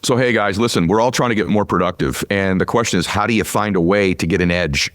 So, hey guys, listen, we're all trying to get more productive. And the question is, how do you find a way to get an edge?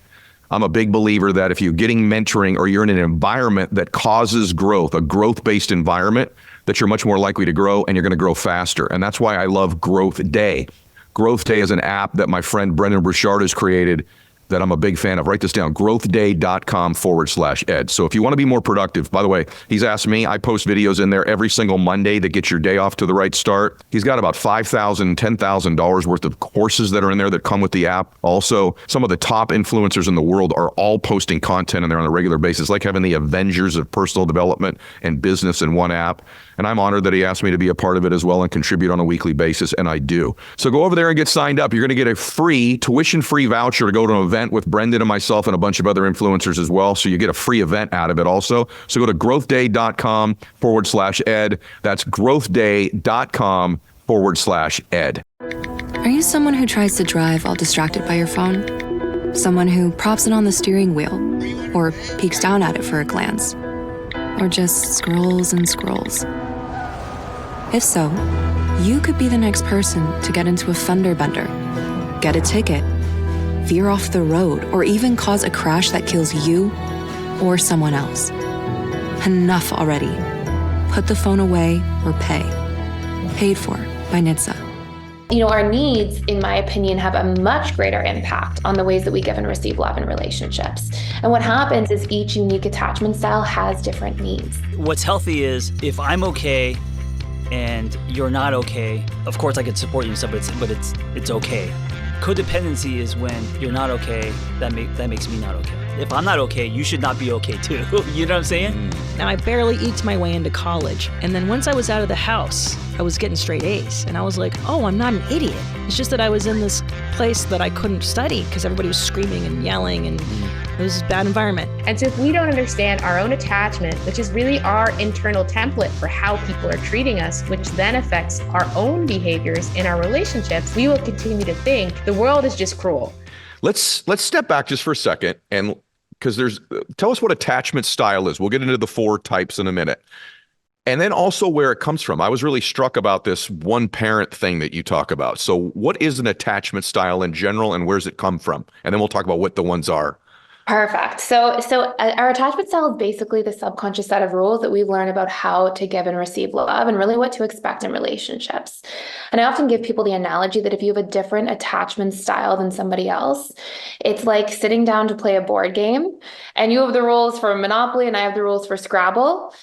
I'm a big believer that if you're getting mentoring or you're in an environment that causes growth, a growth-based environment, that you're much more likely to grow and you're going to grow faster. And that's why I love Growth Day. Growth Day is an app that my friend Brendan Burchard has created that I'm a big fan of. Write this down, growthday.com/ed. So if you want to be more productive, by the way, he's asked me, I post videos in there every single Monday that get your day off to the right start. He's got about $5,000, $10,000 worth of courses that are in there that come with the app. Also, some of the top influencers in the world are all posting content in there on a regular basis, like having the Avengers of personal development and business in one app. And I'm honored that he asked me to be a part of it as well and contribute on a weekly basis, and I do. So go over there and get signed up. You're going to get a free, tuition-free voucher to go to an event with Brendan and myself and a bunch of other influencers as well. So you get a free event out of it also. So go to growthday.com/ed. That's growthday.com/ed. Are you someone who tries to drive while distracted by your phone? Someone who props it on the steering wheel or peeks down at it for a glance? Or just scrolls and scrolls? If so, you could be the next person to get into a fender bender, get a ticket, veer off the road, or even cause a crash that kills you or someone else. Enough already. Put the phone away or pay. Paid for by NHTSA. Our needs, in my opinion, have a much greater impact on the ways that we give and receive love in relationships. And what happens is each unique attachment style has different needs. What's healthy is if I'm okay and you're not okay, of course I could support you and stuff, but it's okay. Codependency is when you're not okay, that makes me not okay. If I'm not okay, you should not be okay too. You know what I'm saying? Now, I barely eked my way into college. And then once I was out of the house, I was getting straight A's. And I was like, oh, I'm not an idiot. It's just that I was in this place that I couldn't study because everybody was screaming and yelling and it was a bad environment. And so if we don't understand our own attachment, which is really our internal template for how people are treating us, which then affects our own behaviors in our relationships, we will continue to think the world is just cruel. Let's step back just for a second, and because tell us what attachment style is. We'll get into the 4 types in a minute. And then also where it comes from. I was really struck about this one parent thing that you talk about. So what is an attachment style in general, and where's it come from? And then we'll talk about what the ones are. Perfect. So our attachment style is basically the subconscious set of rules that we've learned about how to give and receive love and really what to expect in relationships. And I often give people the analogy that if you have a different attachment style than somebody else, it's like sitting down to play a board game and you have the rules for Monopoly and I have the rules for Scrabble.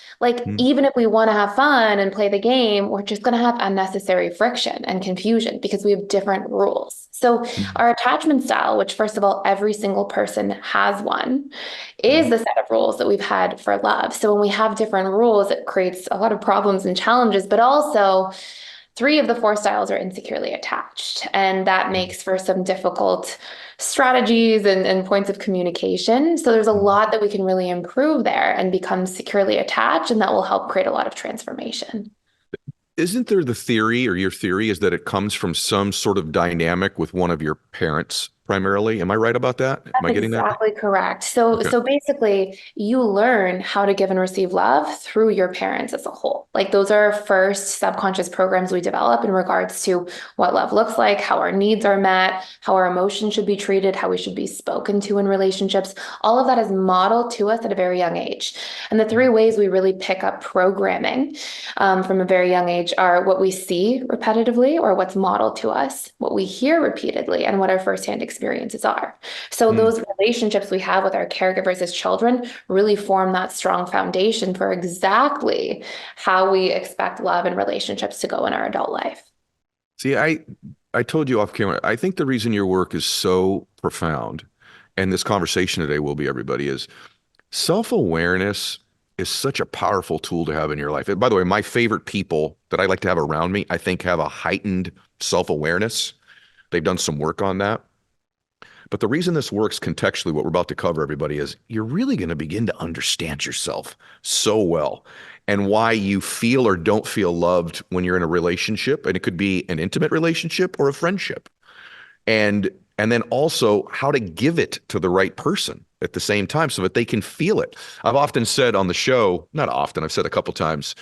Even if we want to have fun and play the game, we're just going to have unnecessary friction and confusion because we have different rules. So our attachment style, which first of all, every single person has one, is the set of rules that we've had for love. So when we have different rules, it creates a lot of problems and challenges, but also 3 of the 4 styles are insecurely attached. And that makes for some difficult strategies and points of communication. So there's a lot that we can really improve there and become securely attached, and that will help create a lot of transformation. Isn't there the theory, or your theory is that it comes from some sort of dynamic with one of your parents primarily? Am I right about that? Am I getting that? That's exactly correct. So basically you learn how to give and receive love through your parents as a whole. Those are our first subconscious programs we develop in regards to what love looks like, how our needs are met, how our emotions should be treated, how we should be spoken to in relationships. All of that is modeled to us at a very young age. And the 3 ways we really pick up programming from a very young age are what we see repetitively or what's modeled to us, what we hear repeatedly, and what our firsthand experiences are. So those relationships we have with our caregivers as children really form that strong foundation for exactly how we expect love and relationships to go in our adult life. See, I told you off camera, I think the reason your work is so profound, and this conversation today will be, everybody, is self-awareness is such a powerful tool to have in your life. And by the way, my favorite people that I like to have around me, I think have a heightened self-awareness. They've done some work on that. But the reason this works contextually, what we're about to cover, everybody, is you're really going to begin to understand yourself so well and why you feel or don't feel loved when you're in a relationship. And it could be an intimate relationship or a friendship. And then also how to give it to the right person at the same time so that they can feel it. I've often said on the show, not often, I've said a couple times,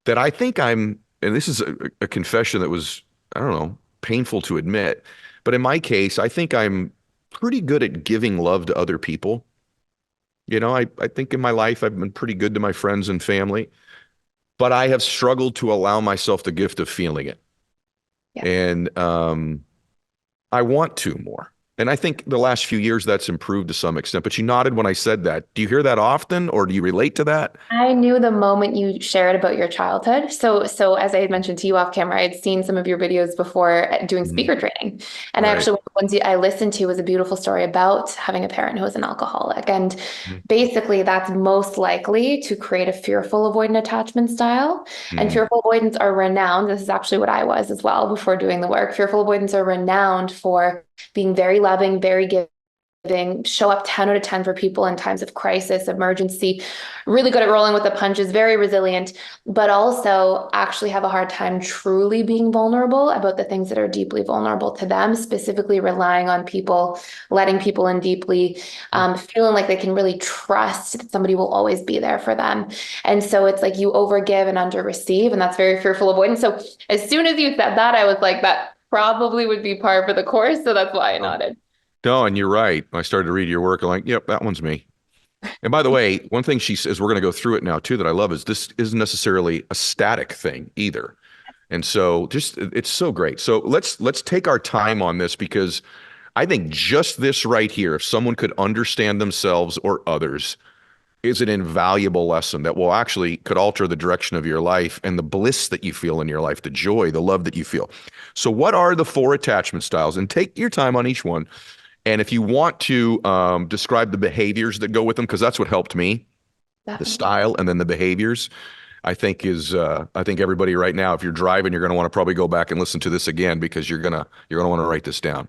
that I think and this is a confession that was I don't know, painful to admit. But in my case, I think I'm pretty good at giving love to other people. I think in my life, I've been pretty good to my friends and family, but I have struggled to allow myself the gift of feeling it. Yeah. And I want to more. And I think the last few years that's improved to some extent. But you nodded when I said that. Do you hear that often, or do you relate to that? I knew the moment you shared about your childhood. So as I had mentioned to you off camera, I had seen some of your videos before doing Mhm. speaker training. And Right. actually, ones I listened to was a beautiful story about having a parent who was an alcoholic. And Mhm. basically, that's most likely to create a fearful avoidant attachment style. And Mhm. fearful avoidants are renowned. This is actually what I was as well before doing the work. Fearful avoidants are renowned for being very loving, very giving, show up 10 out of 10 for people in times of crisis, emergency, really good at rolling with the punches, very resilient, but also actually have a hard time truly being vulnerable about the things that are deeply vulnerable to them, specifically relying on people, letting people in deeply, feeling like they can really trust that somebody will always be there for them. And so it's like you overgive and under receive, and that's very fearful avoidance. So as soon as you said that, I was like, that probably would be par for the course. So that's why I Oh, nodded. no, and you're right. I started to read your work. I'm like, yep, that one's me. And by the way, one thing she says, we're going to go through it now too, that I love is this isn't necessarily a static thing either. And so just it's so great. So let's take our time on this because I think just this right here, if someone could understand themselves or others, is an invaluable lesson that will actually could alter the direction of your life and the bliss that you feel in your life, the joy, the love that you feel. So what are the four attachment styles? And take your time on each one. And if you want to describe the behaviors that go with them, because that's what helped me, the Definitely. style and then the behaviors, I think everybody right now, if you're driving, you're going to want to probably go back and listen to this again because you're gonna want to write this down.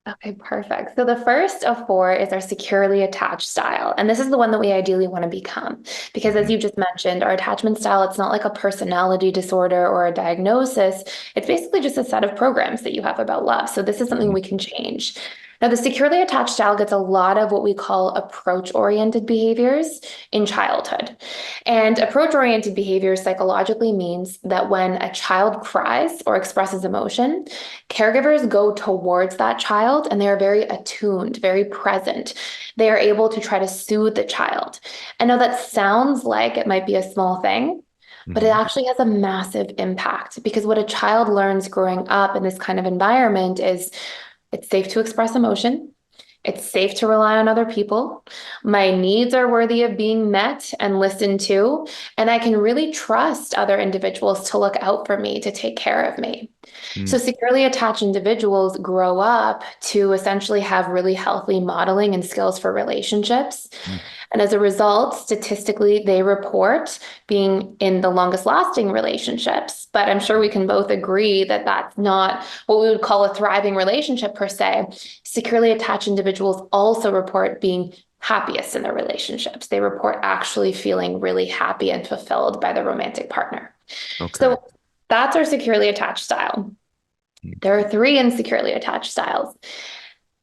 Okay, perfect. So the first of four is our securely attached style. And this is the one that we ideally want to become. Because as Mhm. you just mentioned, our attachment style, it's not like a personality disorder or a diagnosis. It's basically just a set of programs that you have about love. So this is something Mhm. we can change. Now, the securely attached style gets a lot of what we call approach-oriented behaviors in childhood. And approach-oriented behavior psychologically means that when a child cries or expresses emotion, caregivers go towards that child and they are very attuned, very present. They are able to try to soothe the child. I know that sounds like it might be a small thing, but it Mhm. actually has a massive impact because what a child learns growing up in this kind of environment is it's safe to express emotion. It's safe to rely on other people. My needs are worthy of being met and listened to. And I can really trust other individuals to look out for me, to take care of me. So, Mhm. securely attached individuals grow up to essentially have really healthy modeling and skills for relationships. And as a result, statistically, they report being in the longest lasting relationships. But I'm sure we can both agree that that's not what we would call a thriving relationship per se. Securely attached individuals also report being happiest in their relationships. They report actually feeling really happy and fulfilled by their romantic partner. Okay. So that's our securely attached style. There are three insecurely attached styles.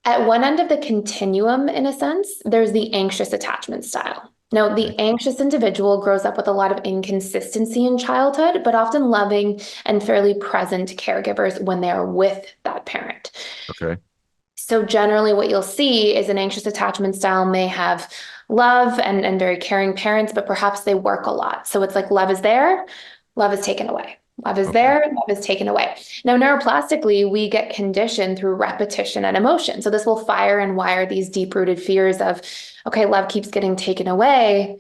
At one end of the continuum, in a sense, there's the anxious attachment style. Now, Okay. the anxious individual grows up with a lot of inconsistency in childhood, but often loving and fairly present caregivers when they are with that parent. Okay. So, generally, what you'll see is an anxious attachment style may have love and very caring parents, but perhaps they work a lot. So, it's like love is there, love is taken away. Love is Okay. there, love is taken away. Now, neuroplastically, we get conditioned through repetition and emotion. So, this will fire and wire these deep rooted fears of, okay, love keeps getting taken away.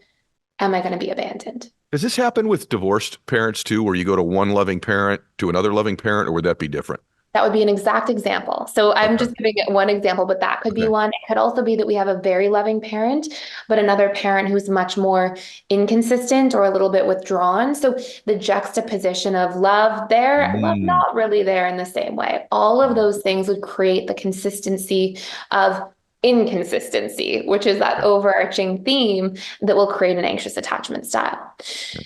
Am I going to be abandoned? Does this happen with divorced parents too, where you go to one loving parent to another loving parent, or would that be different? That would be an exact example. So I'm Okay. just giving it one example, but that could be Okay. one. It could also be that we have a very loving parent, but another parent who's much more inconsistent or a little bit withdrawn. So the juxtaposition of love there, love Mm. not really there in the same way. All of those things would create the consistency of inconsistency, which is that overarching theme that will create an anxious attachment style.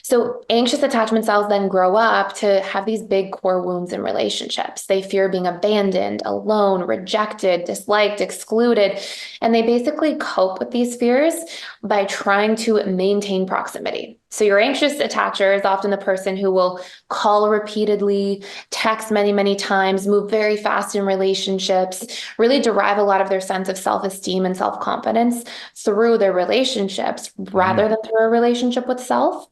So anxious attachment styles then grow up to have these big core wounds in relationships. They fear being abandoned, alone, rejected, disliked, excluded, and they basically cope with these fears by trying to maintain proximity. So your anxious attacher is often the person who will call repeatedly, text many, many times, move very fast in relationships, really derive a lot of their sense of self-esteem and self-confidence through their relationships rather than through a relationship with self.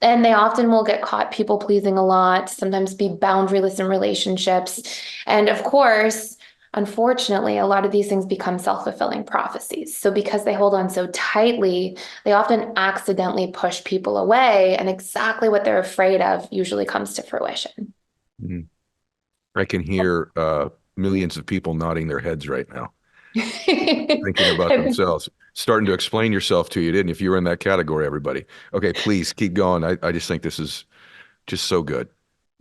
And they often will get caught people pleasing a lot, sometimes be boundaryless in relationships. And of course, unfortunately, a lot of these things become self-fulfilling prophecies. So because they hold on so tightly, they often accidentally push people away, and exactly what they're afraid of usually comes to fruition. Mhm. I can hear millions of people nodding their heads right now, thinking about themselves. Starting to explain yourself to you, didn't you? If you were in that category, everybody. Okay, please keep going. I just think this is just so good.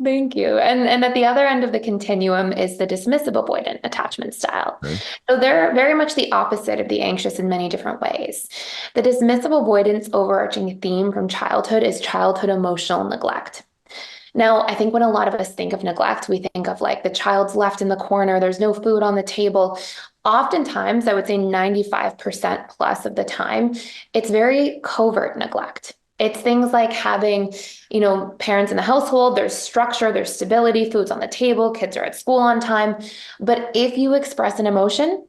Thank you. And at the other end of the continuum is the dismissive avoidant attachment style. Okay. So they're very much the opposite of the anxious in many different ways. The dismissive avoidant's overarching theme from childhood is childhood emotional neglect. Now, I think when a lot of us think of neglect, we think of like the child's left in the corner, there's no food on the table. Oftentimes, I would say 95% plus of the time, it's very covert neglect. It's things like having, parents in the household, there's structure, there's stability, food's on the table, kids are at school on time. But if you express an emotion,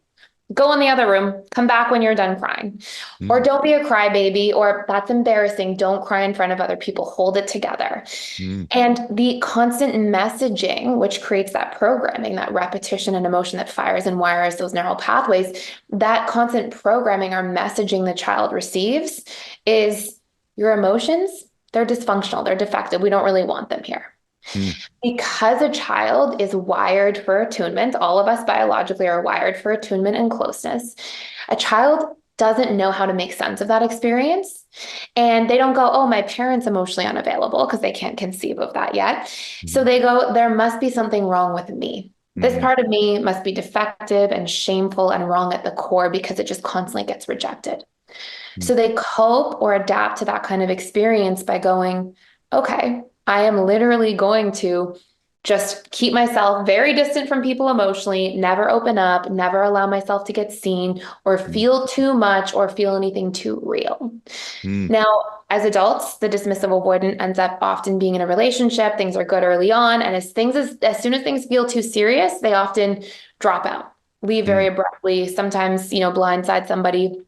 go in the other room, come back when you're done crying. Or don't be a crybaby, or that's embarrassing. Don't cry in front of other people. Hold it together. And the constant messaging, which creates that programming, that repetition and emotion that fires and wires those neural pathways, that constant programming or messaging the child receives is your emotions, they're dysfunctional, they're defective. We don't really want them here. Because a child is wired for attunement, all of us biologically are wired for attunement and closeness. A child doesn't know how to make sense of that experience. And they don't go, oh, my parent's emotionally unavailable, because they can't conceive of that yet. So they go, there must be something wrong with me. This part of me must be defective and shameful and wrong at the core, because it just constantly gets rejected. So they cope or adapt to that kind of experience by going, okay, I am literally going to just keep myself very distant from people emotionally, never open up, never allow myself to get seen or feel too much or feel anything too real. Now, as adults, the dismissive avoidant ends up often being in a relationship. Things are good early on. And as soon as things feel too serious, they often drop out, leave very abruptly, sometimes, blindside somebody.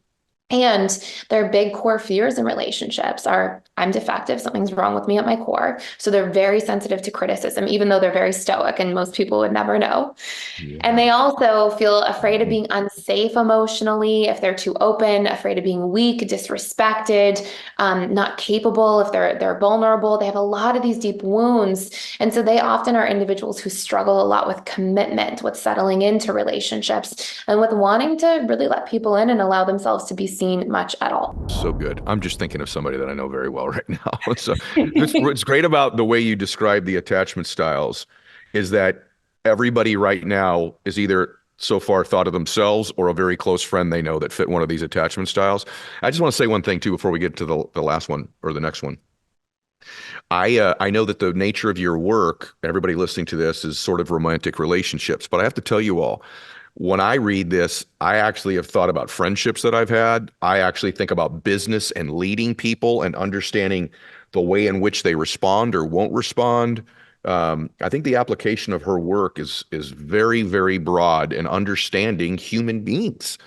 And their big core fears in relationships are, I'm defective, something's wrong with me at my core. So they're very sensitive to criticism, even though they're very stoic and most people would never know. And they also feel afraid of being unsafe emotionally if they're too open, afraid of being weak, disrespected, not capable if they're vulnerable. They have a lot of these deep wounds. And so they often are individuals who struggle a lot with commitment, with settling into relationships, and with wanting to really let people in and allow themselves to be seen much at all. So good. I'm just thinking of somebody that I know very well right now. So what's great about the way you describe the attachment styles is that everybody right now is either so far thought of themselves or a very close friend they know that fit one of these attachment styles. I just want to say one thing too before we get to the last one or the next one. I know that the nature of your work, everybody listening to this, is sort of romantic relationships, but I have to tell you all, when I read this, I actually have thought about friendships that I've had. I actually think about business and leading people and understanding the way in which they respond or won't respond. I think the application of her work is very, very broad in understanding human beings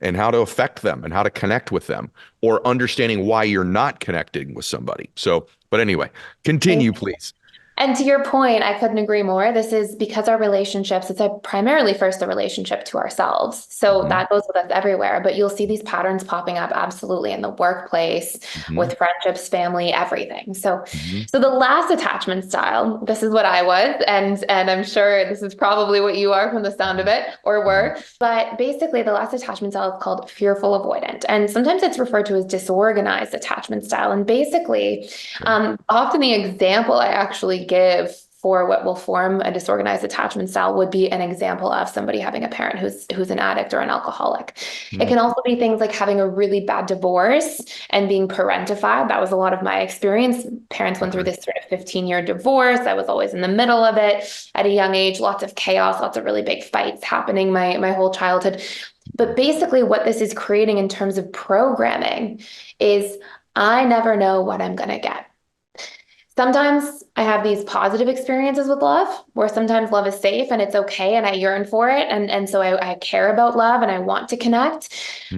and how to affect them and how to connect with them, or understanding why you're not connecting with somebody. So, but anyway, continue, please. And to your point, I couldn't agree more. This is because our relationships, it's primarily first a relationship to ourselves. So that goes with us everywhere, but you'll see these patterns popping up absolutely in the workplace, with friendships, family, everything. So the last attachment style, this is what I was, and I'm sure this is probably what you are from the sound of it, or were, but basically the last attachment style is called fearful avoidant. And sometimes it's referred to as disorganized attachment style. And basically, often the example I actually give for what will form a disorganized attachment style would be an example of somebody having a parent who's an addict or an alcoholic. It can also be things like having a really bad divorce and being parentified. That was a lot of my experience. Parents went through this sort of 15-year divorce. I was always in the middle of it at a young age, lots of chaos, lots of really big fights happening my whole childhood. But basically what this is creating in terms of programming is I never know what I'm going to get. Sometimes I have these positive experiences with love where sometimes love is safe and it's okay and I yearn for it. And so I care about love and I want to connect.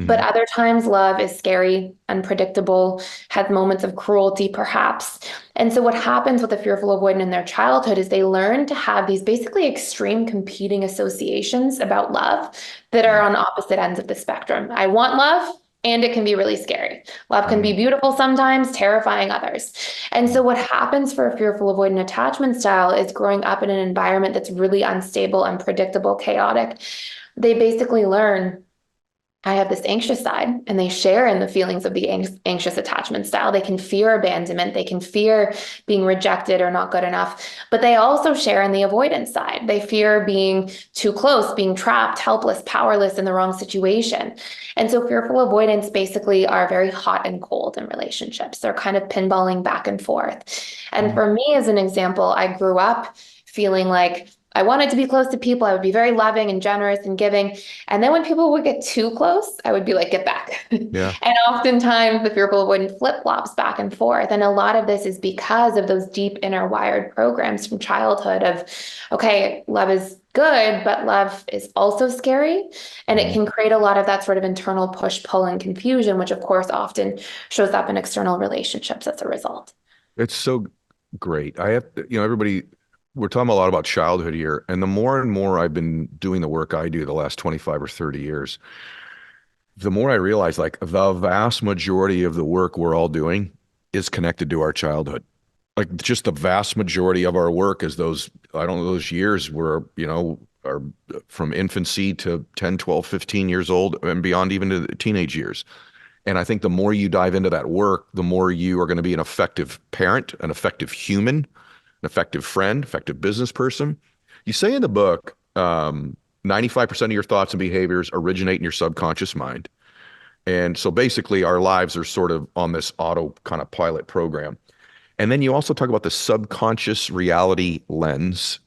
But Hmm. other times love is scary, unpredictable, has moments of cruelty perhaps. And so what happens with a fearful avoidant in their childhood is they learn to have these basically extreme competing associations about love that are on opposite ends of the spectrum. I want love. And it can be really scary. Love can be Hmm. beautiful sometimes, terrifying others. And so, what happens for a fearful avoidant attachment style is growing up in an environment that's really unstable, unpredictable, chaotic. They basically learn I have this anxious side, and they share in the feelings of the anxious attachment style. They can fear abandonment, they can fear being rejected or not good enough, but they also share in the avoidance side. They fear being too close, being trapped, helpless, powerless in the wrong situation. And so fearful avoidants basically are very hot and cold in relationships. They're kind of pinballing back and forth. And Hmm. for me, as an example, I grew up feeling like I wanted to be close to people. I would be very loving and generous and giving. And then when people would get too close, I would be like, get back. Yeah. And oftentimes the fearful avoidant flip-flops back and forth. And a lot of this is because of those deep inner wired programs from childhood of, okay, love is good, but love is also scary. And it Mhm. can create a lot of that sort of internal push, pull, and confusion, which of course often shows up in external relationships as a result. It's so great. I have, everybody, we're talking a lot about childhood here. And the more and more I've been doing the work I do the last 25 or 30 years, the more I realize like the vast majority of the work we're all doing is connected to our childhood. Like just the vast majority of our work is those, I don't know, those years where, are from infancy to 10, 12, 15 years old and beyond, even to the teenage years. And I think the more you dive into that work, the more you are going to be an effective parent, an effective human, an effective friend, effective business person. You say in the book, 95% of your thoughts and behaviors originate in your subconscious mind. And so basically, our lives are sort of on this auto kind of pilot program. And then you also talk about the subconscious reality lens.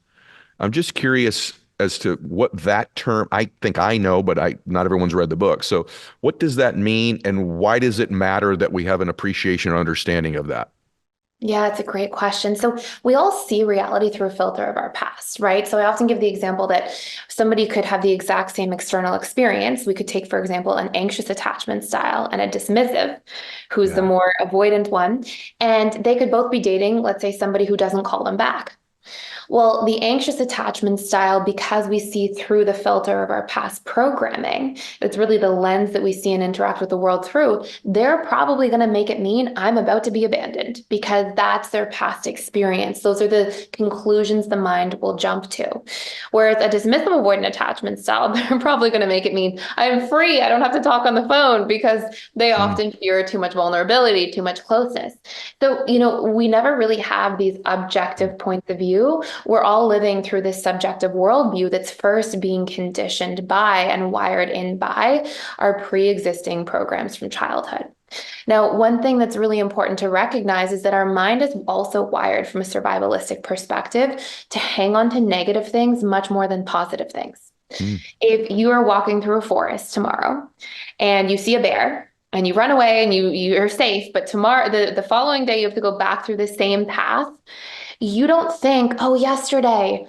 I'm just curious as to what that term, I think I know, but not everyone's read the book. So what does that mean and why does it matter that we have an appreciation or understanding of that? Yeah, it's a great question. So we all see reality through a filter of our past, right? So I often give the example that somebody could have the exact same external experience. We could take, for example, an anxious attachment style and a dismissive, who's the Yeah. more avoidant one. And they could both be dating, let's say, somebody who doesn't call them back. Well, the anxious attachment style, because we see through the filter of our past programming, it's really the lens that we see and interact with the world through, they're probably going to make it mean I'm about to be abandoned because that's their past experience. Those are the conclusions the mind will jump to. Whereas a dismissive avoidant attachment style, they're probably going to make it mean I'm free. I don't have to talk on the phone because they Mm. often fear too much vulnerability, too much closeness. So, we never really have these objective points of view. We're all living through this subjective worldview that's first being conditioned by and wired in by our pre-existing programs from childhood. Now, one thing that's really important to recognize is that our mind is also wired from a survivalistic perspective to hang on to negative things much more than positive things. Mm. If you are walking through a forest tomorrow and you see a bear and you run away and you're safe, but tomorrow, the following day, you have to go back through the same path, you don't think, oh, yesterday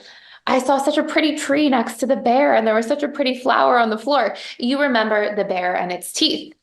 I saw such a pretty tree next to the bear and there was such a pretty flower on the floor. You remember the bear and its teeth.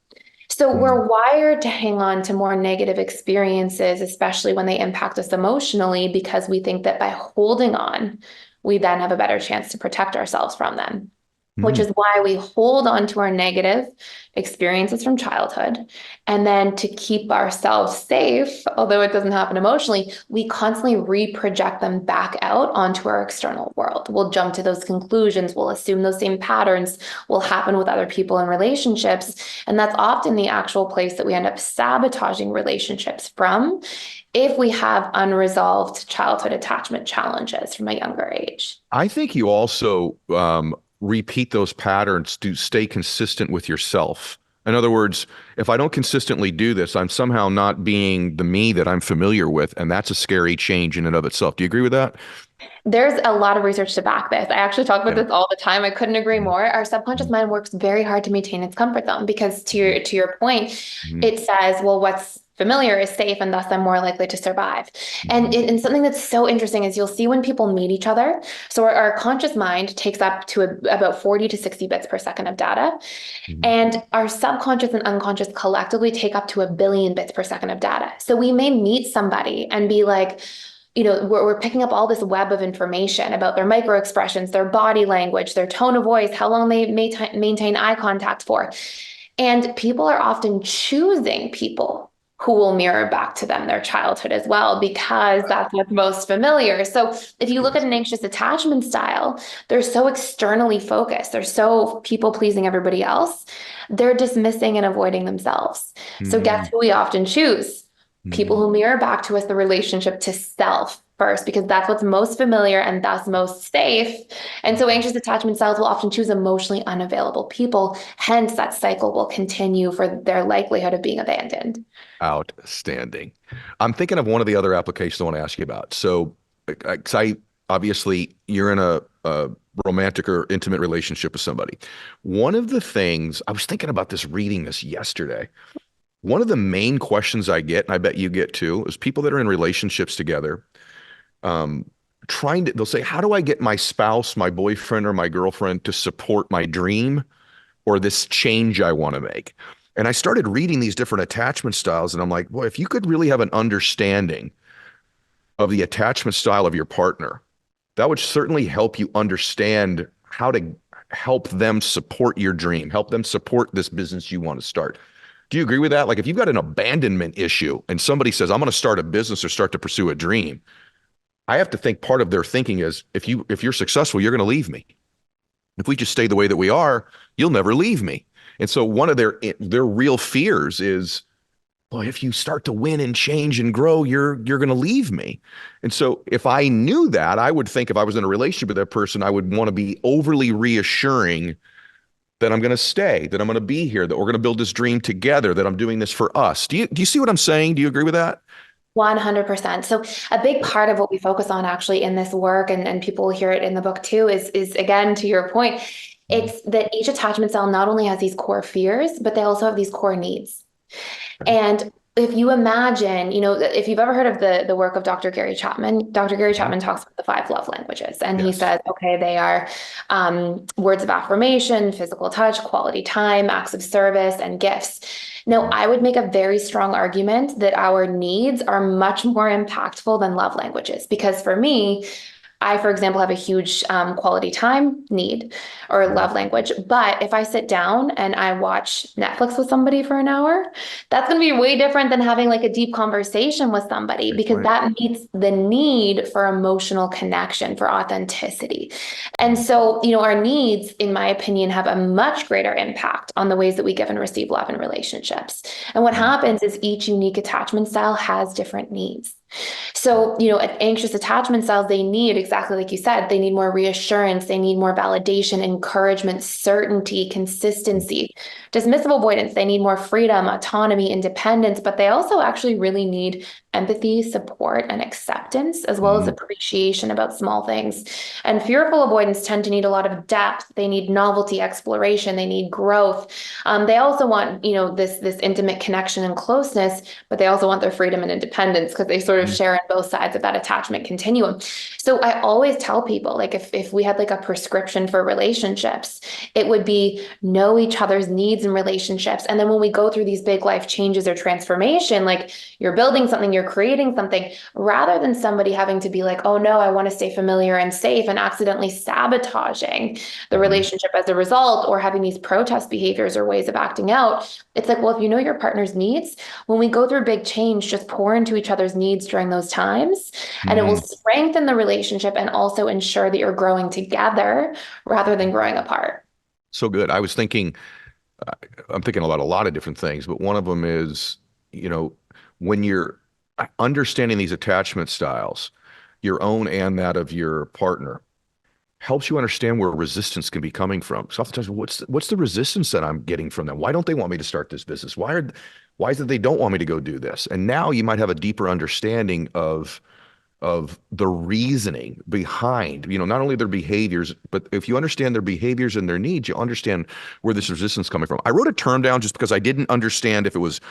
So Mm. we're wired to hang on to more negative experiences, especially when they impact us emotionally, because we think that by holding on, we then have a better chance to protect ourselves from them, which Mm. is why we hold on to our negative experiences from childhood. And then to keep ourselves safe, although it doesn't happen emotionally, we constantly reproject them back out onto our external world. We'll jump to those conclusions. We'll assume those same patterns will happen with other people in relationships. And that's often the actual place that we end up sabotaging relationships from if we have unresolved childhood attachment challenges from a younger age. I think you also repeat those patterns to stay consistent with yourself. In other words, if I don't consistently do this, I'm somehow not being the me that I'm familiar with, and that's a scary change in and of itself. Do you agree with that? There's a lot of research to back this. I actually talk about Yeah. this all the time. I couldn't agree Mhm. more. Our subconscious mind works very hard to maintain its comfort zone because to your point, Mhm. it says, well, what's familiar is safe, and thus I'm more likely to survive. And something that's so interesting is you'll see when people meet each other. So our conscious mind takes up to about 40 to 60 bits per second of data. And our subconscious and unconscious collectively take up to 1 billion bits per second of data. So we may meet somebody and be like, we're picking up all this web of information about their micro expressions, their body language, their tone of voice, how long they maintain eye contact for. And people are often choosing people who will mirror back to them their childhood as well, because that's what's most familiar. So if you look at an anxious attachment style, they're so externally focused. They're so people pleasing everybody else. They're dismissing and avoiding themselves. So guess who we often choose? People who mirror back to us the relationship to self first, because that's what's most familiar and thus most safe. And so anxious attachment styles will often choose emotionally unavailable people. Hence, that cycle will continue for their likelihood of being abandoned. Outstanding. I'm thinking of one of the other applications I want to ask you about. So, obviously, you're in a romantic or intimate relationship with somebody. One of the things, I was thinking about this, reading this yesterday. One of the main questions I get, and I bet you get too, is people that are in relationships together, they'll say, how do I get my spouse, my boyfriend, or my girlfriend to support my dream or this change I want to make? And I started reading these different attachment styles, and I'm like, boy, if you could really have an understanding of the attachment style of your partner, that would certainly help you understand how to help them support your dream, help them support this business you want to start. Do you agree with that? Like, if you've got an abandonment issue and somebody says, I'm going to start a business or start to pursue a dream, I have to think part of their thinking is, if you're successful, you're going to leave me. If we just stay the way that we are, you'll never leave me. And so one of their real fears is, boy, if you start to win and change and grow, you're going to leave me. And so if I knew that, I would think if I was in a relationship with that person, I would want to be overly reassuring that I'm going to stay, that I'm going to be here, that we're going to build this dream together, that I'm doing this for us. Do you see what I'm saying? Do you agree with that? 100%. So a big part of what we focus on actually in this work, and people will hear it in the book too, is again, to your point, it's that each attachment style not only has these core fears, but they also have these core needs. And if you imagine, if you've ever heard of the work of Dr. Gary Chapman, Dr. Gary Chapman talks about the 5 love languages. And he says, okay, they are words of affirmation, physical touch, quality time, acts of service, and gifts. Now, I would make a very strong argument that our needs are much more impactful than love languages. Because for me, I, for example, have a huge quality time need or love language. But if I sit down and I watch Netflix with somebody for an hour, that's going to be way different than having like a deep conversation with somebody, because that meets the need for emotional connection, for authenticity. And so, our needs, in my opinion, have a much greater impact on the ways that we give and receive love in relationships. And what happens is each unique attachment style has different needs. So, anxious attachment styles, they need, exactly like you said, they need more reassurance, they need more validation, encouragement, certainty, consistency. Dismissive avoidance, they need more freedom, autonomy, independence, but they also actually really need empathy, support, and acceptance, as well as appreciation about small things. And fearful avoidants tend to need a lot of depth. They need novelty, exploration, they need growth. They also want, this intimate connection and closeness, but they also want their freedom and independence, because they sort of share on both sides of that attachment continuum. So I always tell people, like, if we had like a prescription for relationships, it would be know each other's needs in relationships. And then when we go through these big life changes or transformation, like you're building something, you're creating something, rather than somebody having to be like, oh no, I want to stay familiar and safe, and accidentally sabotaging the relationship as a result, or having these protest behaviors or ways of acting out. It's like, well, if you know your partner's needs, when we go through big change, just pour into each other's needs during those times, and it will strengthen the relationship and also ensure that you're growing together rather than growing apart. So good. I was thinking, I'm thinking about a lot of different things, but one of them is, when you're understanding these attachment styles, your own and that of your partner, helps you understand where resistance can be coming from. So oftentimes, what's the resistance that I'm getting from them? Why don't they want me to start this business? Why is it they don't want me to go do this? And now you might have a deeper understanding of the reasoning behind, not only their behaviors, but if you understand their behaviors and their needs, you understand where this resistance is coming from. I wrote a term down just because I didn't understand if it was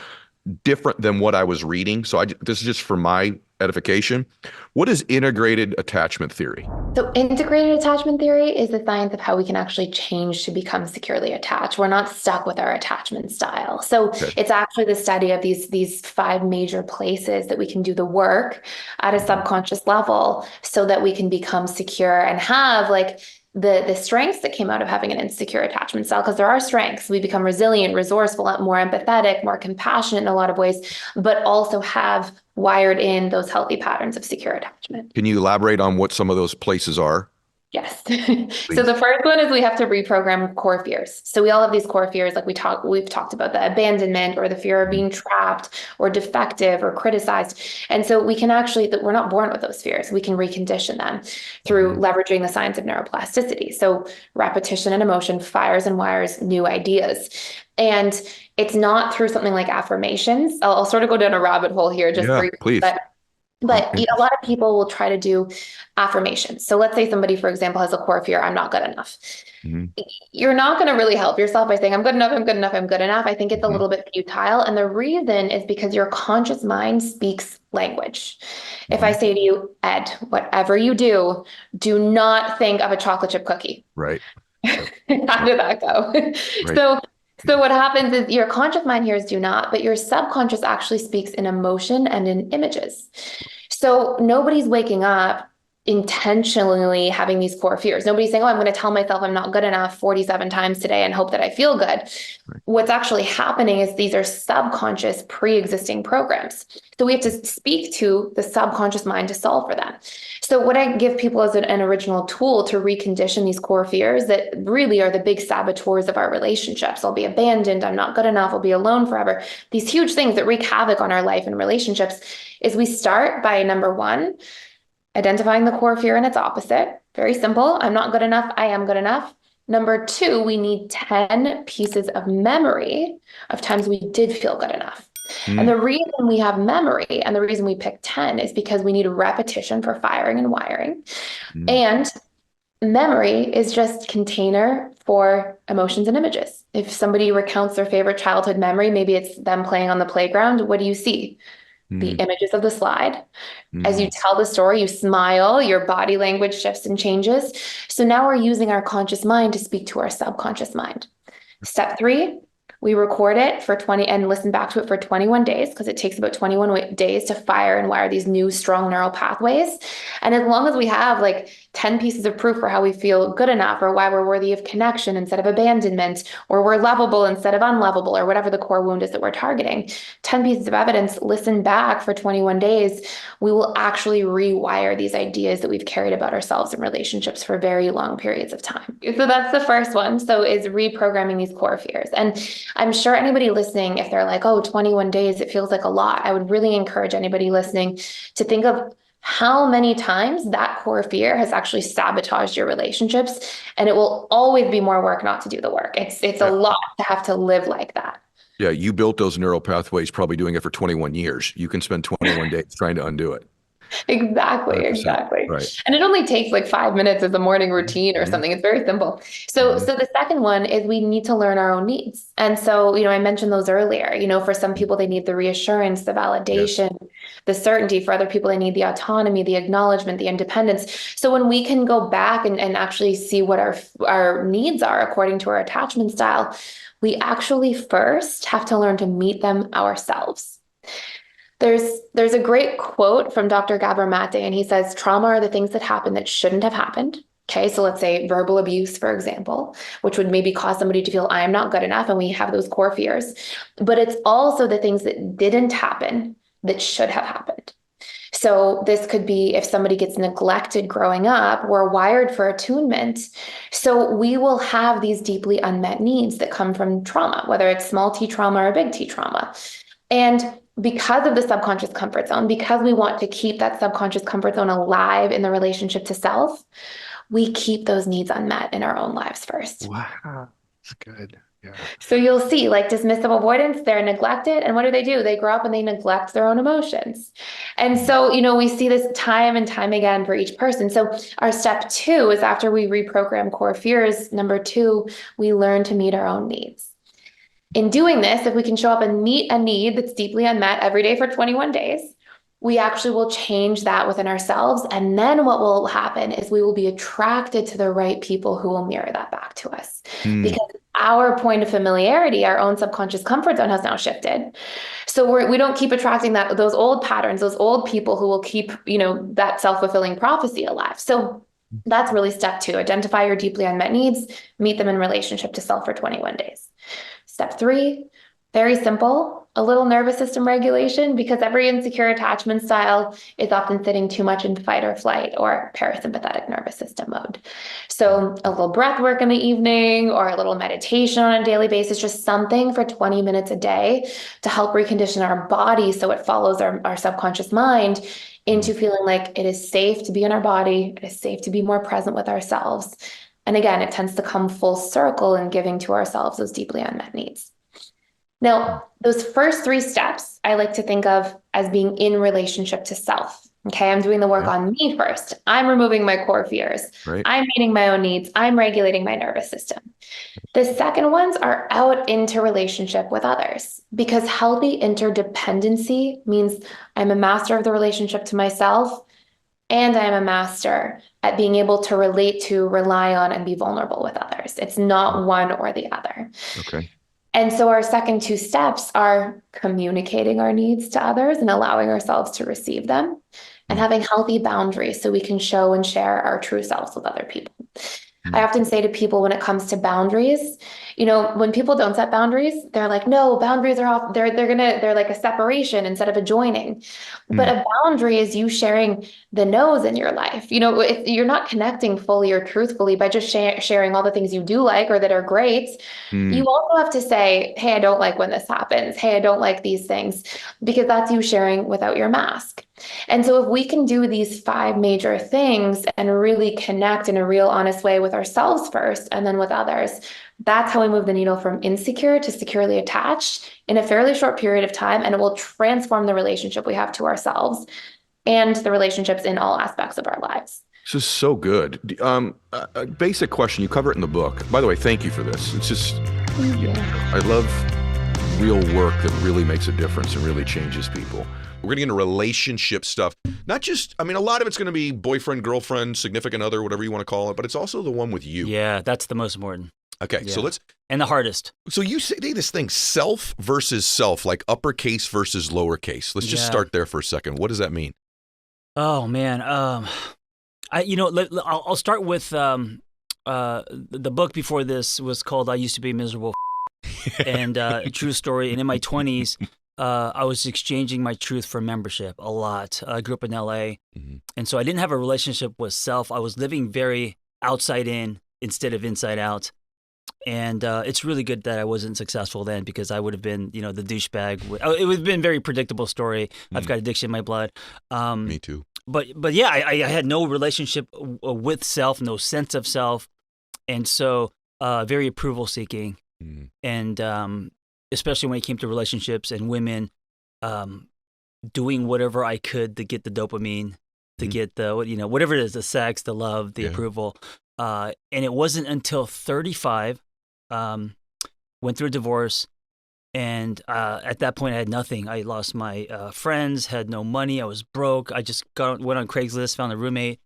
different than what I was reading. So this is just for my edification. What is integrated attachment theory? So integrated attachment theory is the science of how we can actually change to become securely attached. We're not stuck with our attachment style. So it's actually the study of these 5 major places that we can do the work at a subconscious level so that we can become secure and have like the strengths that came out of having an insecure attachment style, because there are strengths. We become resilient, resourceful, more empathetic, more compassionate in a lot of ways, but also have wired in those healthy patterns of secure attachment. Can you elaborate on what some of those places are? Yes. So the first one is we have to reprogram core fears. So we all have these core fears, like we've talked about the abandonment or the fear of being trapped or defective or criticized. And so we can actually, we're not born with those fears. We can recondition them through leveraging the science of neuroplasticity. So repetition and emotion fires and wires new ideas. And it's not through something like affirmations. I'll sort of go down a rabbit hole here just briefly. Please. But a lot of people will try to do affirmations. So let's say somebody, for example, has a core fear, I'm not good enough. You're not going to really help yourself by saying, I'm good enough, I'm good enough, I'm good enough. I think it's a little bit futile. And the reason is because your conscious mind speaks language. If I say to you, Ed, whatever you do, do not think of a chocolate chip cookie. Right. How did that go? Right. So what happens is your conscious mind hears do not, but your subconscious actually speaks in emotion and in images. So nobody's waking up intentionally having these core fears. Nobody's saying, oh, I'm going to tell myself I'm not good enough 47 times today and hope that I feel good. Right. What's actually happening is these are subconscious pre-existing programs. So we have to speak to the subconscious mind to solve for them. So what I give people as an original tool to recondition these core fears that really are the big saboteurs of our relationships. I'll be abandoned. I'm not good enough. I'll be alone forever. These huge things that wreak havoc on our life and relationships is we start by number 1, identifying the core fear and its opposite. Very simple. I'm not good enough. I am good enough. Number 2, we need 10 pieces of memory of times we did feel good enough. And the reason we have memory and the reason we pick 10 is because we need a repetition for firing and wiring. And memory is just container for emotions and images. If somebody recounts their favorite childhood memory, maybe it's them playing on the playground. What do you see? The images of the slide. As you tell the story, you smile, your body language shifts and changes. So now we're using our conscious mind to speak to our subconscious mind. Step 3, we record it for 20 and listen back to it for 21 days because it takes about 21 days to fire and wire these new strong neural pathways. And as long as we have like 10 pieces of proof for how we feel good enough or why we're worthy of connection instead of abandonment, or we're lovable instead of unlovable, or whatever the core wound is that we're targeting, 10 pieces of evidence, listen back for 21 days, we will actually rewire these ideas that we've carried about ourselves and relationships for very long periods of time. So that's the first one. So is reprogramming these core fears. And I'm sure anybody listening, if they're like, oh, 21 days, it feels like a lot, I would really encourage anybody listening to think of how many times that core fear has actually sabotaged your relationships. And it will always be more work not to do the work. It's a lot to have to live like that. Yeah, you built those neural pathways, probably doing it for 21 years. You can spend 21 days trying to undo it. Exactly. Right. And it only takes like 5 minutes as a morning routine or something. It's very simple. So the second one is we need to learn our own needs. And so, I mentioned those earlier, for some people, they need the reassurance, the validation, the certainty. For other people, they need the autonomy, the acknowledgement, the independence. So when we can go back and actually see what our needs are according to our attachment style, we actually first have to learn to meet them ourselves. There's a great quote from Dr. Gabor Mate, and he says, trauma are the things that happen that shouldn't have happened. Okay, so let's say verbal abuse, for example, which would maybe cause somebody to feel I am not good enough, and we have those core fears. But it's also the things that didn't happen that should have happened. So this could be if somebody gets neglected growing up, we're wired for attunement. So we will have these deeply unmet needs that come from trauma, whether it's small t trauma or big T trauma. And because of the subconscious comfort zone, because we want to keep that subconscious comfort zone alive in the relationship to self, we keep those needs unmet in our own lives first. Wow, that's good. Yeah. So you'll see, like dismissive avoidance, they're neglected. And what do? They grow up and they neglect their own emotions. And so, we see this time and time again for each person. So our step 2 is after we reprogram core fears, number 2, we learn to meet our own needs. In doing this, if we can show up and meet a need that's deeply unmet every day for 21 days, we actually will change that within ourselves. And then what will happen is we will be attracted to the right people who will mirror that back to us. Because our point of familiarity, our own subconscious comfort zone has now shifted. So we don't keep attracting those old patterns, those old people who will keep, that self-fulfilling prophecy alive. So that's really step 2. Identify your deeply unmet needs, meet them in relationship to self for 21 days. Step 3, very simple, a little nervous system regulation, because every insecure attachment style is often sitting too much in fight or flight or parasympathetic nervous system mode. So a little breath work in the evening or a little meditation on a daily basis, just something for 20 minutes a day to help recondition our body so it follows our subconscious mind into feeling like it is safe to be in our body, it is safe to be more present with ourselves. And again, it tends to come full circle in giving to ourselves those deeply unmet needs. Now, those first 3 steps, I like to think of as being in relationship to self. Okay, I'm doing the work on me first. I'm removing my core fears. Right. I'm meeting my own needs. I'm regulating my nervous system. The second ones are out into relationship with others, because healthy interdependency means I'm a master of the relationship to myself, and I'm a master at being able to relate to, rely on, and be vulnerable with others. It's not one or the other. Okay. And so our second 2 steps are communicating our needs to others and allowing ourselves to receive them, and having healthy boundaries so we can show and share our true selves with other people. I often say to people when it comes to boundaries, when people don't set boundaries, they're like, no, boundaries are off. They're like a separation instead of a joining. But a boundary is you sharing the no's in your life. If you're not connecting fully or truthfully by just sharing all the things you do like or that are great. You also have to say, hey, I don't like when this happens. Hey, I don't like these things, because that's you sharing without your mask. And so if we can do these 5 major things and really connect in a real honest way with ourselves first and then with others, that's how we move the needle from insecure to securely attached in a fairly short period of time. And it will transform the relationship we have to ourselves and the relationships in all aspects of our lives. This is so good. A basic question, you cover it in the book. By the way, thank you for this. It's just, I love real work that really makes a difference and really changes people. We're going to get into relationship stuff. Not just, a lot of it's going to be boyfriend, girlfriend, significant other, whatever you want to call it, but it's also the one with you. Yeah, that's the most important. Okay, Yeah. so let's... And the hardest. So you say this thing, self versus self, like uppercase versus lowercase. Let's just start there for a second. What does that mean? Oh, man. I'll start with the book before this was called I Used to Be Miserable and a true story. And in my 20s, I was exchanging my truth for membership a lot. I grew up in LA. And so I didn't have a relationship with self. I was living very outside in instead of inside out. And it's really good that I wasn't successful then, because I would have been, the douchebag. It would have been a very predictable story. I've got addiction in my blood. Me too. But yeah, I had no relationship with self, no sense of self. And so very approval seeking. And especially when it came to relationships and women, doing whatever I could to get the dopamine, to get the, whatever it is, the sex, the love, the approval. And it wasn't until 35, went through a divorce. And at that point, I had nothing. I lost my friends, had no money. I was broke. I just went on Craigslist, found a roommate.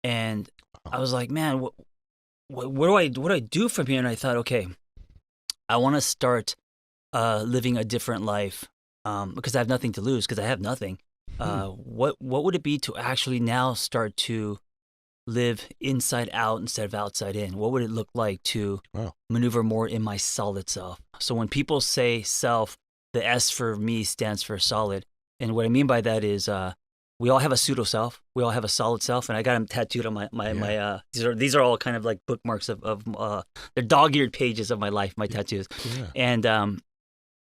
And I was like, man, what do I do from here? And I thought, okay, I want to start living a different life because I have nothing to lose, because I have nothing. What would it be to actually now start to live inside out instead of outside in? What would it look like to maneuver more in my solid self? So when people say self, the S for me stands for solid. And what I mean by that is we all have a pseudo self. We all have a solid self. And I got them tattooed on my these are all kind of like bookmarks of they're dog-eared pages of my life, my tattoos. Yeah. And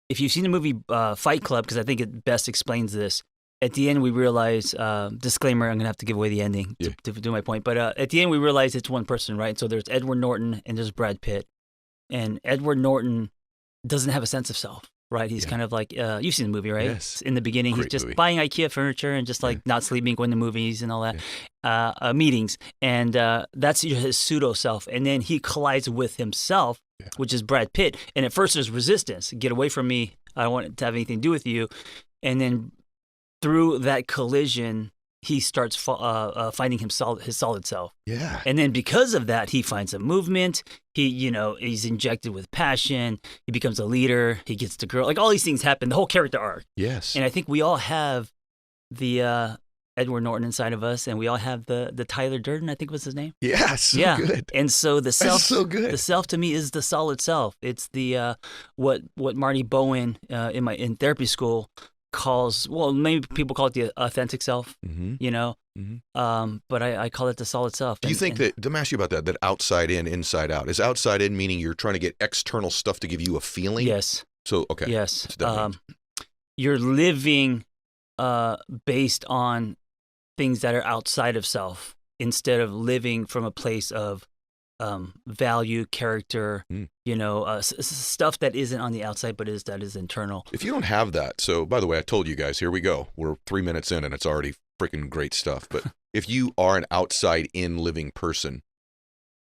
if you've seen the movie Fight Club, because I think it best explains this, at the end we realize, disclaimer, I'm going to have to give away the ending to do my point. But at the end we realize it's one person, right? So there's Edward Norton and there's Brad Pitt. And Edward Norton doesn't have a sense of self. right? He's kind of like, you've seen the movie, right? Yes. In the beginning, Great he's just movie. buying IKEA furniture and just like not sleeping, going to movies and all that, meetings. And that's his pseudo self. And then he collides with himself, which is Brad Pitt. And at first there's resistance. Get away from me. I don't want to have anything to do with you. And then through that collision, he starts finding his solid self. Yeah. And then because of that, he finds a movement. He's injected with passion. He becomes a leader. He gets the girl. Like all these things happen. The whole character arc. Yes. And I think we all have the Edward Norton inside of us, and we all have the Tyler Durden, I think was his name. Yeah. So good. And so the self, That's so good. the self to me is the solid self. It's the what Marty Bowen in therapy school calls, well, maybe people call it the authentic self, but I call it the solid self. Do you think that, let me ask you about that outside in, inside out. Is outside in meaning you're trying to get external stuff to give you a feeling? Yes. So, okay. Yes. That's what that means. You're living based on things that are outside of self instead of living from a place of value, character, stuff that isn't on the outside, but that is internal. If you don't have that, so by the way, I told you guys, here we go. We're 3 minutes in and it's already freaking great stuff. But if you are an outside in living person,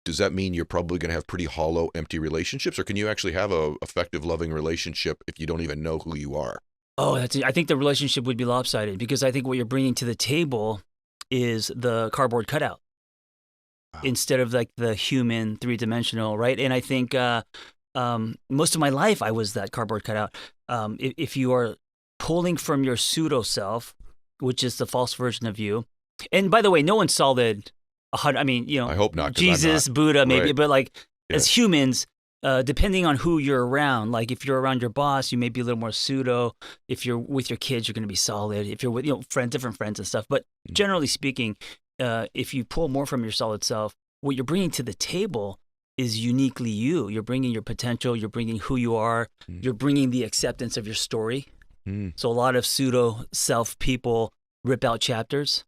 does that mean you're probably going to have pretty hollow, empty relationships? Or can you actually have a effective, loving relationship if you don't even know who you are? Oh, I think the relationship would be lopsided because I think what you're bringing to the table is the cardboard cutout. Instead of like the human 3-dimensional, right? And I think most of my life I was that cardboard cutout. If you are pulling from your pseudo self, which is the false version of you, and by the way, no one's solid. I mean, I hope not. Jesus, Buddha, maybe, right. but like as humans, depending on who you're around, like if you're around your boss, you may be a little more pseudo. If you're with your kids, you're going to be solid. If you're with different friends and stuff, but generally speaking. If you pull more from your solid self, what you're bringing to the table is uniquely you. You're bringing your potential. You're bringing who you are. You're bringing the acceptance of your story. So a lot of pseudo self people rip out chapters,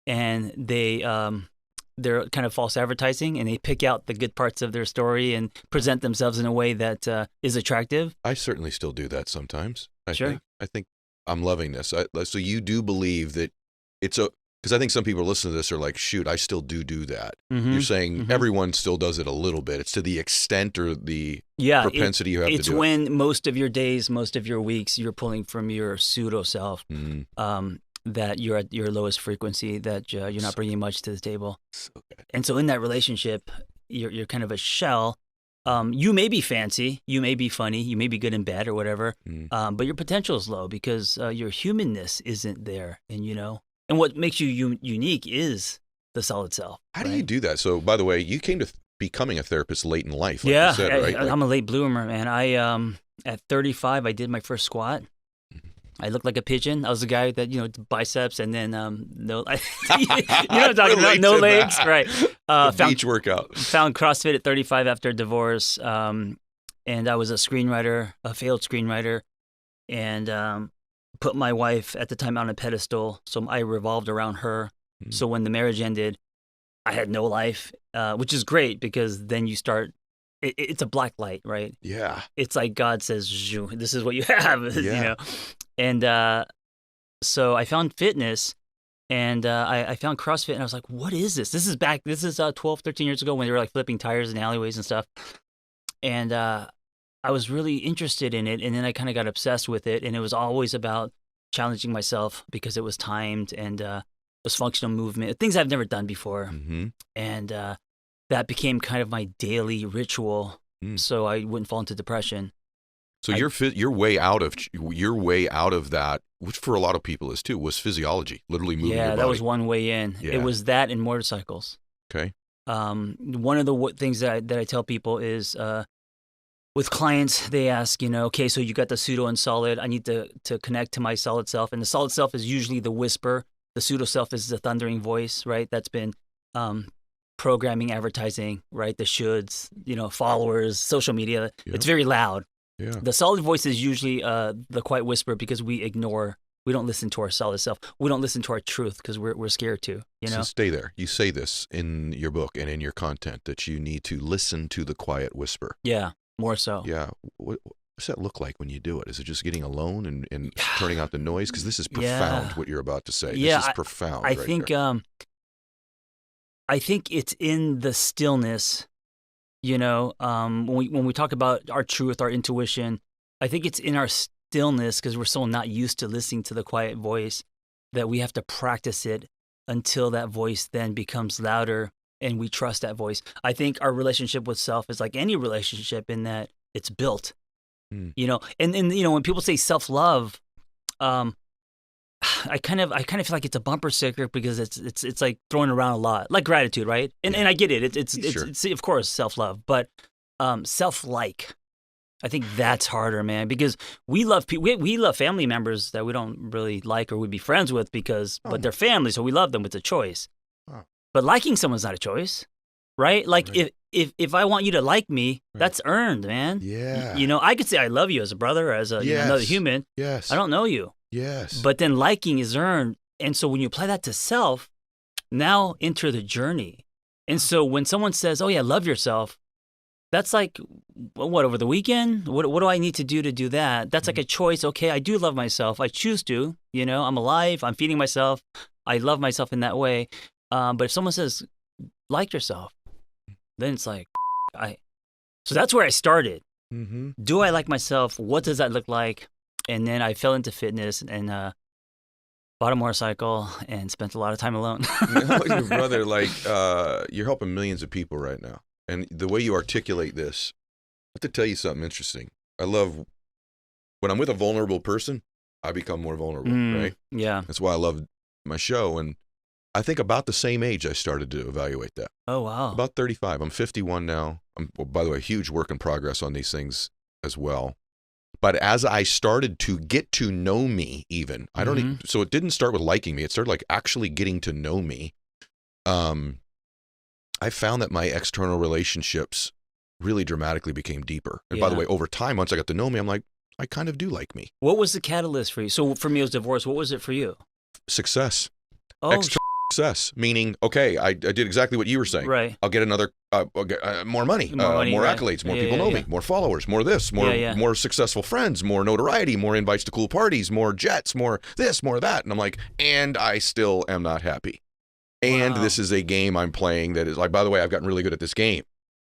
and they're kind of false advertising, and they pick out the good parts of their story and present themselves in a way that is attractive. I certainly still do that sometimes. I think I'm loving this. So you do believe that it's because I think some people listening to this are like, shoot, I still do that. You're saying everyone still does it a little bit. It's to the extent or the propensity you have to do it. It's when most of your days, most of your weeks, you're pulling from your pseudo self that you're at your lowest frequency, that you're not bringing much to the table. And so in that relationship, you're kind of a shell. You may be fancy, you may be funny, you may be good and bad or whatever, but your potential is low because your humanness isn't there. And what makes you unique is the solid self. How do you do that? So, by the way, you came to becoming a therapist late in life, like you said, right? I'm a late bloomer, man. At 35, I did my first squat. I looked like a pigeon. I was the guy that, biceps and then no, you know what I'm talking about? No legs, right? Beach workout. Found CrossFit at 35 after a divorce, and I was a screenwriter, a failed screenwriter, and put my wife at the time on a pedestal, so I revolved around her. So when the marriage ended, I had no life, which is great because then you start. It's a black light, right? Yeah. It's like God says, "This is what you have," And so I found fitness, and I found CrossFit, and I was like, "What is this?" This is 12, 13 years ago when they were like flipping tires in alleyways and stuff, and I was really interested in it, and then I kind of got obsessed with it, and it was always about challenging myself because it was timed and it was functional movement, things I've never done before, and that became kind of my daily ritual, so I wouldn't fall into depression. So your way out of that, which for a lot of people is too, was physiology, literally moving your body. Yeah, that was one way in. Yeah. It was that and motorcycles. Okay. One of the things that I tell people is with clients, they ask, okay, so you got the pseudo and solid. I need to connect to my solid self. And the solid self is usually the whisper. The pseudo self is the thundering voice, right? That's been programming, advertising, right? The shoulds, followers, social media. Yeah. It's very loud. Yeah. The solid voice is usually the quiet whisper because we don't listen to our solid self. We don't listen to our truth because we're scared to, So stay there. You say this in your book and in your content that you need to listen to the quiet whisper. Yeah, more so. Yeah. What's that look like when you do it? Is it just getting alone and turning out the noise? Because this is profound, what you're about to say. Yeah, this is profound. I right think there. I think it's in the stillness. When we talk about our truth, our intuition, I think it's in our stillness because we're so not used to listening to the quiet voice that we have to practice it until that voice then becomes louder and we trust that voice. I think our relationship with self is like any relationship in that it's built. And when people say self-love, I kind of feel like it's a bumper sticker because it's like thrown around a lot, like gratitude, right? And I get it. It's of course self-love, but self-like. I think that's harder, man, because we love we love family members that we don't really like or would be friends with but they're family, so we love them. It's a choice. Oh. But liking someone's not a choice, right? Like if I want you to like me, that's earned, man. Yeah. I could say I love you as a brother, as another human. Yes. I don't know you. Yes. But then liking is earned. And so when you apply that to self, now enter the journey. And so when someone says, oh yeah, love yourself, that's like, what, over the weekend? What do I need to do that? That's like a choice. Okay, I do love myself. I choose to, I'm alive. I'm feeding myself. I love myself in that way. But if someone says, like yourself, then it's like, so that's where I started. Mm-hmm. Do I like myself? What does that look like? And then I fell into fitness and bought a motorcycle and spent a lot of time alone. Your brother, you're helping millions of people right now. And the way you articulate this, I have to tell you something interesting. I love when I'm with a vulnerable person, I become more vulnerable, right? Yeah. That's why I love my show. And I think about the same age I started to evaluate that. Oh, wow. About 35. I'm 51 now. By the way, huge work in progress on these things as well. But as I started to get to know me even, so it didn't start with liking me. It started like actually getting to know me. I found that my external relationships really dramatically became deeper. And by the way, over time, once I got to know me, I'm like, I kind of do like me. What was the catalyst for you? So for me, it was divorce. What was it for you? Success. Oh, external success, meaning, okay, I did exactly what you were saying. Right. I'll get another, more money, more right. accolades, more people know me, more followers, more this, more successful friends, more notoriety, more invites to cool parties, more jets, more this, more that. And I'm like, and I still am not happy. And this is a game I'm playing that is like, by the way, I've gotten really good at this game.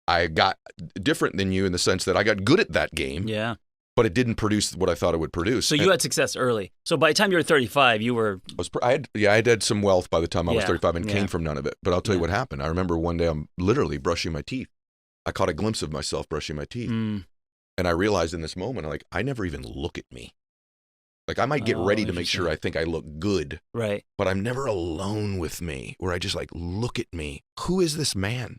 I got different than you in the sense that I got good at that game. Yeah. But it didn't produce what I thought it would produce. So you had success early. So by the time you were 35, you were... I had some wealth by the time I was 35 and came from none of it. But I'll tell you what happened. I remember one day I'm literally brushing my teeth. I caught a glimpse of myself brushing my teeth. And I realized in this moment, I never even look at me. Like I might get ready to make sure I think I look good. Right. But I'm never alone with me where I just like, look at me. Who is this man?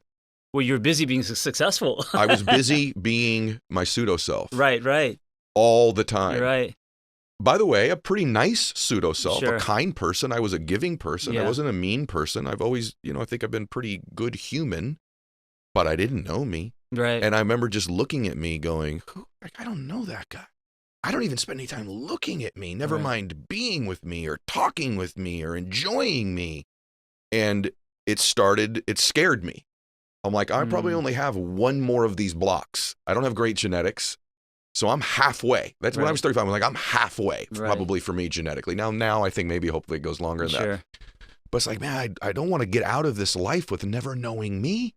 Well, you're busy being successful. I was busy being my pseudo self. Right. All the time. Right. By the way, a pretty nice pseudo self, Sure. a kind person. I was a giving person. I wasn't a mean person. I've always, I think I've been pretty good human, but I didn't know me. Right. And I remember just looking at me going, I don't know that guy. I don't even spend any time looking at me, never mind being with me or talking with me or enjoying me. And it scared me. I'm like, I probably only have one more of these blocks. I don't have great genetics. So I'm halfway. That's when I was 35. I'm like, I'm halfway probably for me genetically. Now I think maybe hopefully it goes longer than that. But it's like, man, I don't want to get out of this life with never knowing me,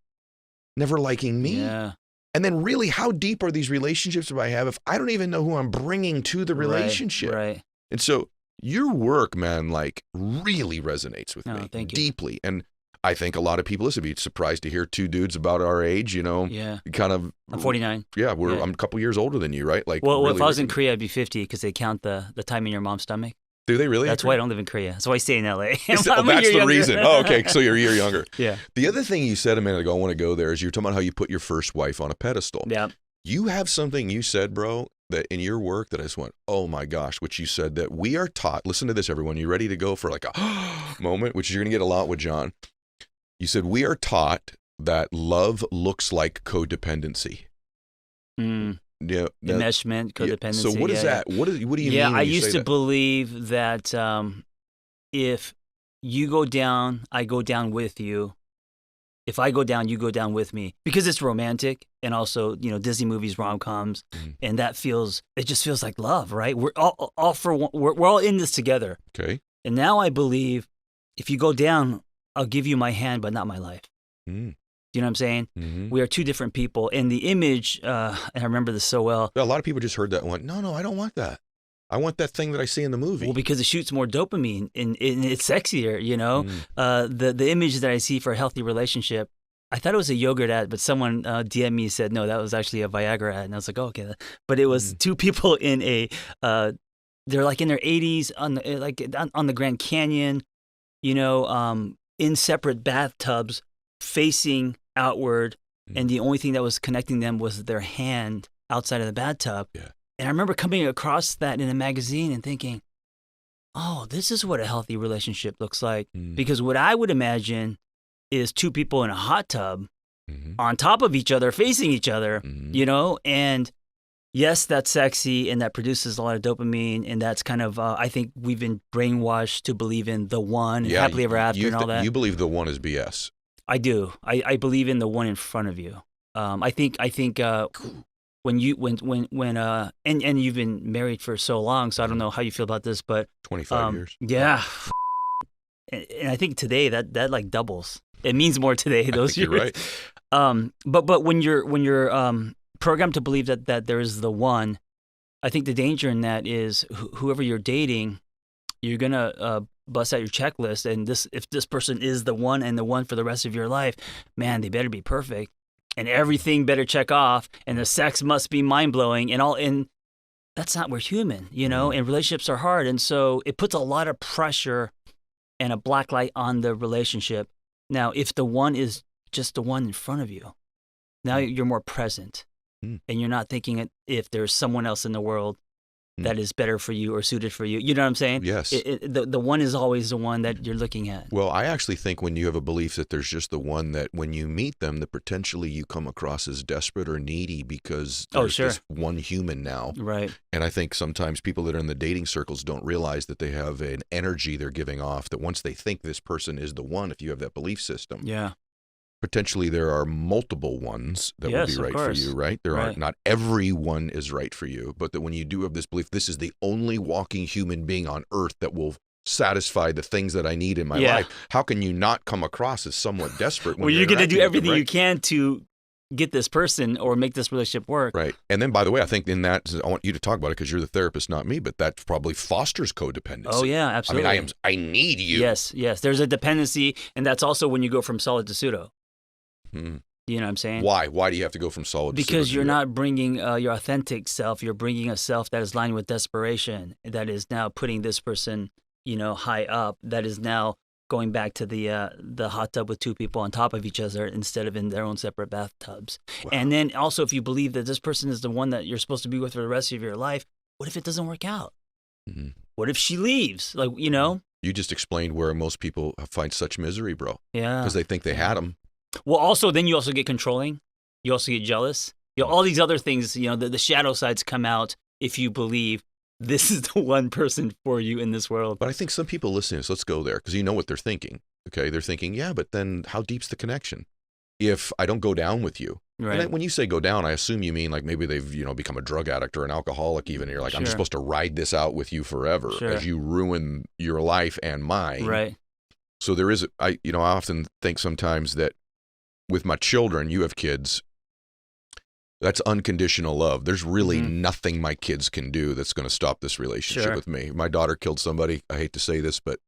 never liking me. Yeah. And then really, how deep are these relationships that I have if I don't even know who I'm bringing to the relationship? Right. And so your work, man, like really resonates with me thank you. deeply. And I think a lot of people, listen, be surprised to hear two dudes about our age, kind of. I'm 49. Yeah, I'm a couple years older than you, right? Like, well, really if I was in Korea, I'd be 50 because they count the time in your mom's stomach. Do they really? That's why I don't live in Korea. That's why I stay in LA. That's the reason. Oh, okay. So you're a year younger. Yeah. The other thing you said a minute ago, I want to go there, is you were talking about how you put your first wife on a pedestal. Yeah. You have something you said, bro, that in your work that I just went, oh my gosh, which you said that we are taught. Listen to this, everyone. You ready to go for like a moment, which you're going to get a lot with John. You said we are taught that love looks like codependency. Yeah, enmeshment, codependency. So what is that? What do you mean? Yeah, I when you used say to that? believe that if you go down, I go down with you. If I go down, you go down with me, because it's romantic, and also, you know, Disney movies, rom-coms, and it just feels like love, right? We're all for one, we're all in this together. Okay. And now I believe if you go down, I'll give you my hand, but not my life. Mm. Do you know what I'm saying? Mm-hmm. We are two different people. And the image, and I remember this so well. A lot of people just heard that and went, no, I don't want that. I want that thing that I see in the movie. Well, because it shoots more dopamine and it's sexier, you know? The image that I see for a healthy relationship, I thought it was a yogurt ad, but someone DM'd me and said, no, that was actually a Viagra ad. And I was like, oh, okay. But it was two people in they're like in their 80s on the Grand Canyon, you know, in separate bathtubs facing outward. And the only thing that was connecting them was their hand outside of the bathtub. Yeah. And I remember coming across that in a magazine and thinking, oh, this is what a healthy relationship looks like. Because what I would imagine is two people in a hot tub on top of each other, facing each other, you know? And yes, that's sexy and that produces a lot of dopamine. And that's kind of, I think we've been brainwashed to believe in the one, and happily ever after and all that. You believe the one is BS. I do. I believe in the one in front of you. I think when and you've been married for so long, so I don't know how you feel about this, but 25 years. Yeah. And I think today that like doubles. It means more today, those years. You're right. But when you're programmed to believe that there is the one, I think the danger in that is whoever you're dating, you're gonna bust out your checklist, and if this person is the one and the one for the rest of your life, man, they better be perfect. And everything better check off, and the sex must be mind-blowing, and that's not, we're human, you know, and relationships are hard. And so it puts a lot of pressure and a black light on the relationship. Now, if the one is just the one in front of you, now you're more present, and you're not thinking if there's someone else in the world that is better for you or suited for you. You know what I'm saying? Yes. The one is always the one that you're looking at. Well, I actually think when you have a belief that there's just the one, that when you meet them, that potentially you come across as desperate or needy because there's this one human now. Right. And I think sometimes people that are in the dating circles don't realize that they have an energy they're giving off, that once they think this person is the one, if you have that belief system, potentially there are multiple ones that would be right for you, right? There are not every one is right for you, but that when you do have this belief, this is the only walking human being on earth that will satisfy the things that I need in my life. How can you not come across as somewhat desperate? When well, you're going to do everything you can to get this person or make this relationship work. Right. And then, by the way, I think in that, I want you to talk about it because you're the therapist, not me, but that probably fosters codependency. Oh, yeah, absolutely. I mean, I need you. Yes. There's a dependency, and that's also when you go from solid to pseudo. You know what I'm saying? Why? Why do you have to go from solid to pseudo? Because you're not bringing your authentic self. You're bringing a self that is lined with desperation, that is now putting this person, you know, high up, that is now going back to the hot tub with two people on top of each other instead of in their own separate bathtubs. Wow. And then also, if you believe that this person is the one that you're supposed to be with for the rest of your life, what if it doesn't work out? What if she leaves? Like, you know? You just explained where most people find such misery, bro. Yeah. Because they think they had them. Well, also, then you also get controlling. You also get jealous. You know, all these other things, you know, the shadow sides come out if you believe this is the one person for you in this world. But I think some people listening to this, let's go there, because you know what they're thinking. Okay, they're thinking, yeah, but then how deep's the connection? If I don't go down with you. Right. And then when you say go down, I assume you mean like maybe they've, you know, become a drug addict or an alcoholic even. And you're like, I'm just supposed to ride this out with you forever as you ruin your life and mine. Right. So there is, I often think sometimes that with my children, you have kids, that's unconditional love. There's really nothing my kids can do that's going to stop this relationship with me. My daughter killed somebody. I hate to say this, but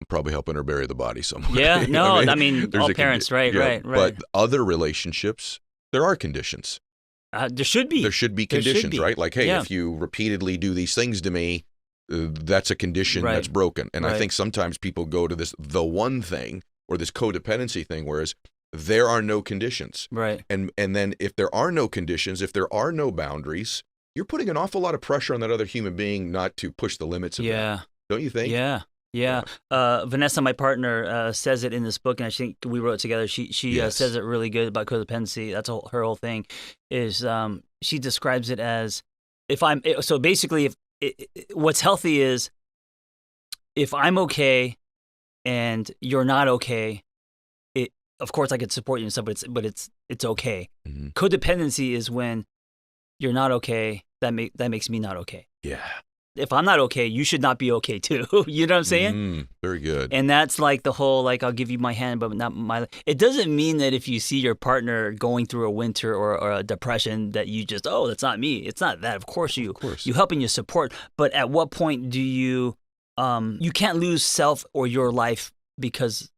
I'm probably helping her bury the body somewhere. Yeah, no, I mean all parents, right. But other relationships, there are conditions. There should be. There should be conditions, right? Like, hey, if you repeatedly do these things to me, that's a condition that's broken. And I think sometimes people go to this, the one thing, or this codependency thing, whereas there are no conditions. Right. And then if there are no conditions, if there are no boundaries, you're putting an awful lot of pressure on that other human being not to push the limits of that. Don't you think? Yeah. Vanessa, my partner, says it in this book, and I think we wrote it together. She says it really good about codependency. That's her whole thing. Is she describes it as what's healthy is if I'm okay and you're not okay, of course I could support you and stuff, but it's okay. Mm-hmm. Codependency is when you're not okay. That makes me not okay. Yeah. If I'm not okay, you should not be okay too. You know what I'm saying? Very good. And that's like the whole, like, I'll give you my hand, but not my. It doesn't mean that if you see your partner going through a winter or a depression that you just, oh, that's not me. It's not that. Of course you help and you support. But at what point do you can't lose self or your life because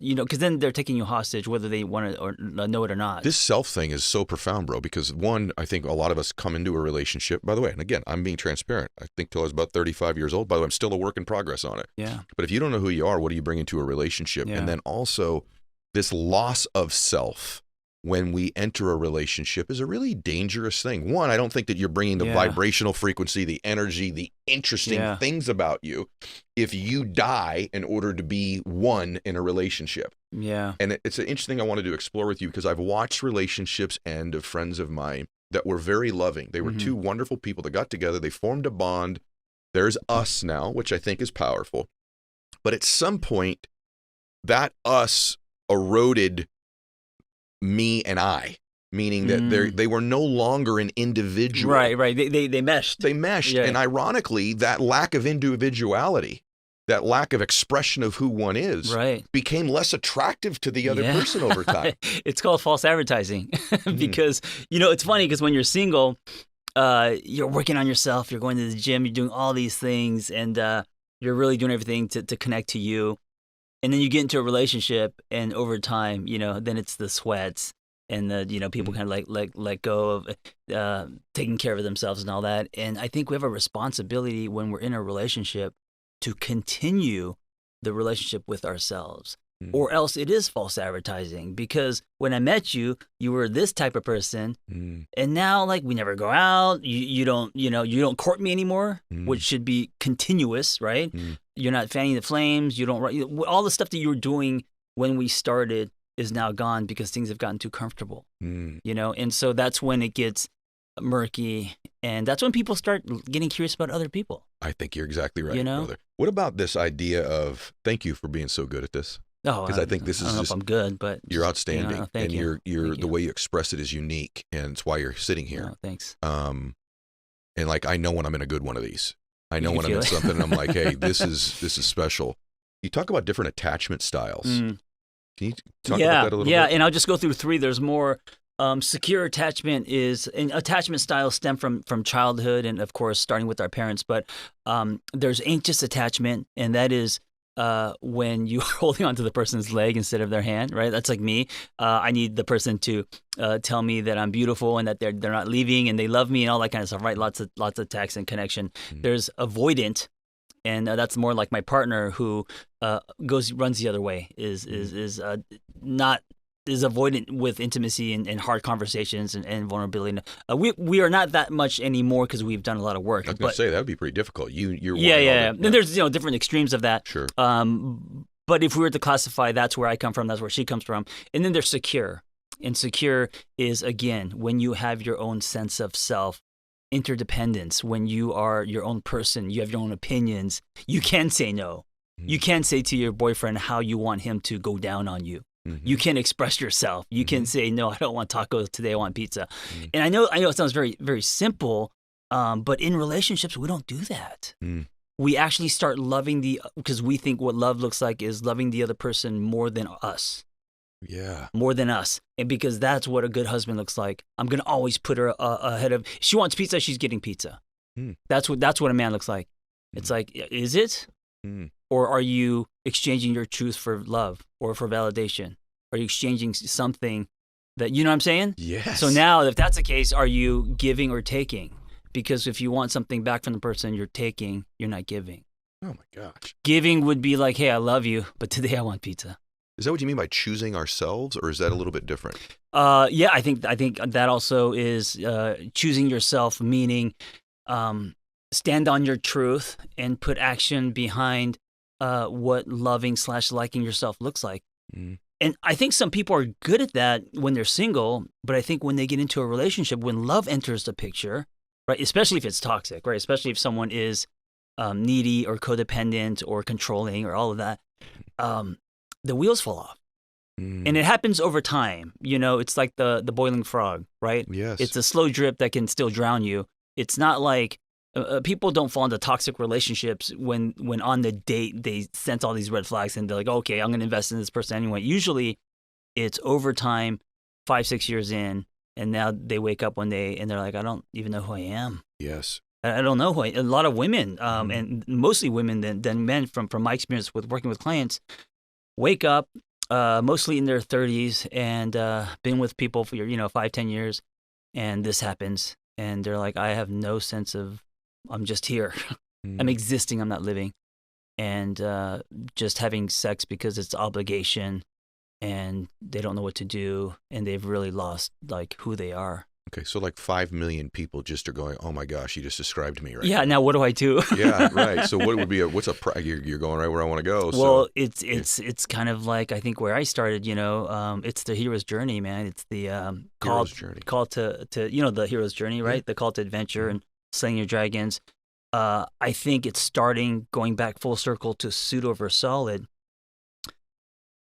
because then they're taking you hostage, whether they want to or know it or not. This self thing is so profound, bro, because one, I think a lot of us come into a relationship, by the way, and again, I'm being transparent. I think till I was about 35 years old. By the way, I'm still a work in progress on it. Yeah. But if you don't know who you are, what do you bring into a relationship? Yeah. And then also this loss of self when we enter a relationship is a really dangerous thing. One, I don't think that you're bringing the vibrational frequency, the energy, the interesting things about you if you die in order to be one in a relationship. Yeah. And it's an interesting thing I wanted to explore with you because I've watched relationships end of friends of mine that were very loving. They were two wonderful people that got together. They formed a bond. There's us now, which I think is powerful. But at some point, that us eroded me and I, meaning that they were no longer an individual. Right. They meshed. They meshed. Yeah. And ironically, that lack of individuality, that lack of expression of who one is, became less attractive to the other person over time. It's called false advertising because, it's funny because when you're single, you're working on yourself, you're going to the gym, you're doing all these things, and you're really doing everything to connect to you. And then you get into a relationship, and over time, then it's the sweats and the, people kind of let go of taking care of themselves and all that. And I think we have a responsibility when we're in a relationship to continue the relationship with ourselves, or else it is false advertising. Because when I met you, you were this type of person, and now we never go out. You don't court me anymore, which should be continuous, right? You're not fanning the flames. You don't all the stuff that you were doing when we started is now gone because things have gotten too comfortable. And so that's when it gets murky, and that's when people start getting curious about other people. I think you're exactly right, brother. What about this idea of thank you for being so good at this? Because I think this is I don't know just if I'm good, but you're outstanding, thank and you. you're the way you express it is unique, and it's why you're sitting here. Oh, thanks. And I know when I'm in a good one of these. I know when I'm in something, and I'm like, hey, this is special. You talk about different attachment styles. Can you talk about that a little bit? Yeah, and I'll just go through three. There's more. Secure attachment and attachment styles stem from childhood and, of course, starting with our parents. But there's anxious attachment, and that is when you're holding onto the person's leg instead of their hand, right? That's like me. I need the person to tell me that I'm beautiful and that they're not leaving and they love me and all that kind of stuff, right? Lots of text and connection. There's avoidant, and that's more like my partner who runs the other way, is avoidant with intimacy and hard conversations and vulnerability. We are not that much anymore because we've done a lot of work. I was going to say that would be pretty difficult. You're Then there's different extremes of that. Sure. But if we were to classify, that's where I come from, that's where she comes from. And then there's secure. And secure is, again, when you have your own sense of self, interdependence, when you are your own person, you have your own opinions, you can say no. You can say to your boyfriend how you want him to go down on you. You can express yourself. You can say, no, I don't want tacos today. I want pizza. And I know it sounds very, very simple, but in relationships, we don't do that. We actually start loving because we think what love looks like is loving the other person more than us. Yeah. More than us. And because that's what a good husband looks like. I'm going to always put her ahead of, if she wants pizza, she's getting pizza. That's what a man looks like. It's like, is it? Or are you exchanging your truth for love or for validation? Are you exchanging something that, you know what I'm saying? Yes. So now, if that's the case, are you giving or taking? Because if you want something back from the person you're taking, you're not giving. Oh my gosh. Giving would be like, hey, I love you, but today I want pizza. Is that what you mean by choosing ourselves, or is that a little bit different? Yeah, I think that also is choosing yourself, meaning stand on your truth and put action behind what loving / liking yourself looks like. And I think some people are good at that when they're single, but I think when they get into a relationship, when love enters the picture, right, especially if it's toxic, right, especially if someone is needy or codependent or controlling or all of that, the wheels fall off. And it happens over time. You know, it's like the boiling frog, right? Yes. It's a slow drip that can still drown you. It's not like people don't fall into toxic relationships when on the date they sense all these red flags and they're like, okay, I'm going to invest in this person anyway. Usually it's over time, 5-6 years in, and now they wake up one day and they're like, I don't even know who I am. Yes. I don't know who a lot of women, and mostly women than men from my experience with working with clients, wake up mostly in their 30s and been with people for 5-10 years, and this happens, and they're like, I have no sense of, I'm just here. I'm existing, I'm not living, and just having sex because it's obligation, and they don't know what to do, and they've really lost like who they are. Okay, so like 5 million people just are going, oh my gosh, you just described me right Yeah, now what do I do? Yeah, right. So what would be you're going right where I want to go. Well, so. it's kind of like, I think where I started, it's the hero's journey, man. It's the call to the hero's journey, right? The call to adventure and slaying your dragons. I think it's going back full circle to pseudo versus solid.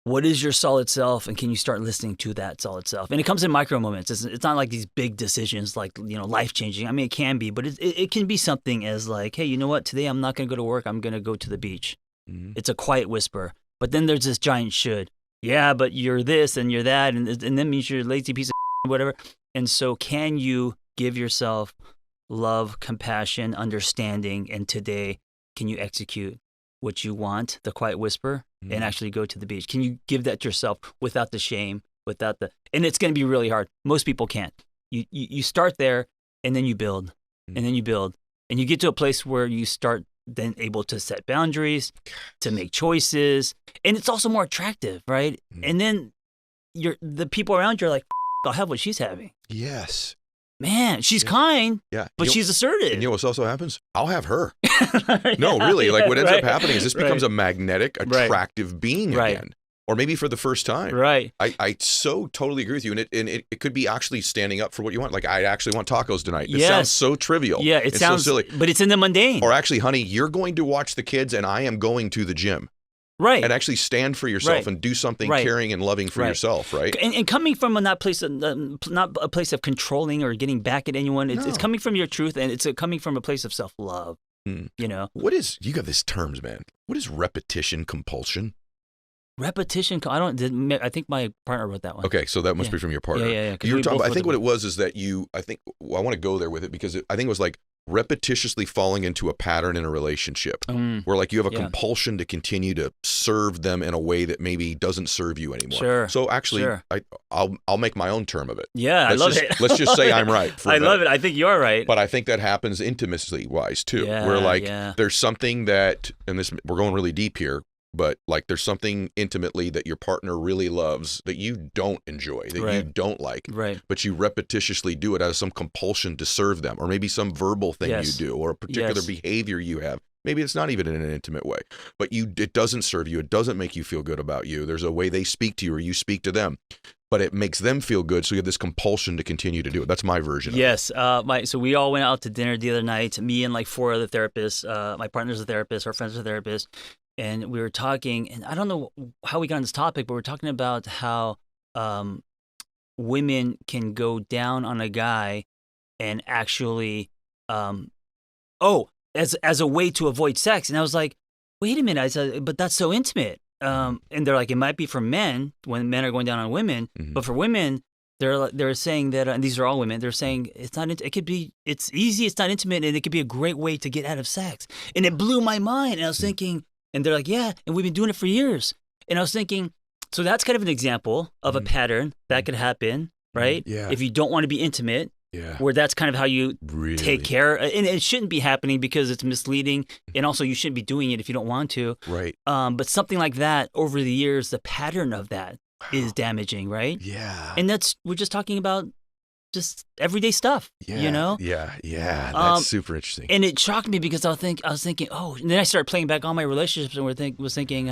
What is your solid self, and can you start listening to that solid self? And it comes in micro moments. It's not like these big decisions, like life changing. I mean, it can be, but it can be something as like, hey, you know what? Today I'm not going to go to work. I'm going to go to the beach. It's a quiet whisper. But then there's this giant should. Yeah, but you're this and you're that, and that means you're a lazy piece of whatever. And so, can you give yourself love, compassion, understanding, and today can you execute what you want, the quiet whisper, and actually go to the beach? Can you give that to yourself without the shame, and it's going to be really hard. Most people can't. You start there, and then you build, and then you build, and you get to a place where you start then able to set boundaries, to make choices, and it's also more attractive, right? And then the people around you are like, I'll have what she's having. Yes. Man, she's kind, but she's assertive. And you know what also happens? I'll have her. No, really. Like what ends up happening is this becomes a magnetic, attractive being again. Or maybe for the first time. Right. I so totally agree with you. And it could be actually standing up for what you want. Like, I actually want tacos tonight. It sounds so trivial. Yeah, it sounds so silly. But it's in the mundane. Or actually, honey, you're going to watch the kids and I am going to the gym. Right. And actually stand for yourself and do something caring and loving for yourself, right? And coming from not a place of controlling or getting back at anyone. It's coming from your truth, and it's coming from a place of self-love, You got these terms, man. What is repetition compulsion? Repetition, I think my partner wrote that one. Okay, so that must be from your partner. Yeah. You were talking about, I think what it was is that I want to go there with it because I think it was like repetitiously falling into a pattern in a relationship where like you have a compulsion to continue to serve them in a way that maybe doesn't serve you anymore. Sure. So actually, I'll make my own term of it. Yeah, I love it. Let's just say I'm right. I love it. I think you're right. But I think that happens intimacy-wise too, where like there's something that, and this we're going really deep here, but like there's something intimately that your partner really loves that you don't enjoy, that you don't like, but you repetitiously do it out of some compulsion to serve them, or maybe some verbal thing you do, or a particular behavior you have. Maybe it's not even in an intimate way, but it doesn't serve you. It doesn't make you feel good about you. There's a way they speak to you or you speak to them, but it makes them feel good. So you have this compulsion to continue to do it. That's my version of it. So we all went out to dinner the other night, me and like 4 other therapists. My partner's a therapist, our friend's a therapist. And we were talking, and I don't know how we got on this topic, but we're talking about how women can go down on a guy and actually, as a way to avoid sex. And I was like, wait a minute. I said, but that's so intimate. And they're like, it might be for men when men are going down on women, but for women, they're saying that, and these are all women. They're saying it's not. It could be. It's easy. It's not intimate, and it could be a great way to get out of sex. And it blew my mind. And I was thinking. And they're like, yeah, and we've been doing it for years. And I was thinking, so that's kind of an example of a pattern that could happen, right? Yeah. If you don't want to be intimate, where that's kind of how you take care. And it shouldn't be happening because it's misleading. And also you shouldn't be doing it if you don't want to. Right. But something like that, over the years, the pattern of that is damaging, right? Yeah. And we're just talking about just everyday stuff, you know? Yeah. That's super interesting. And it shocked me because I was thinking, and then I started playing back all my relationships and was thinking,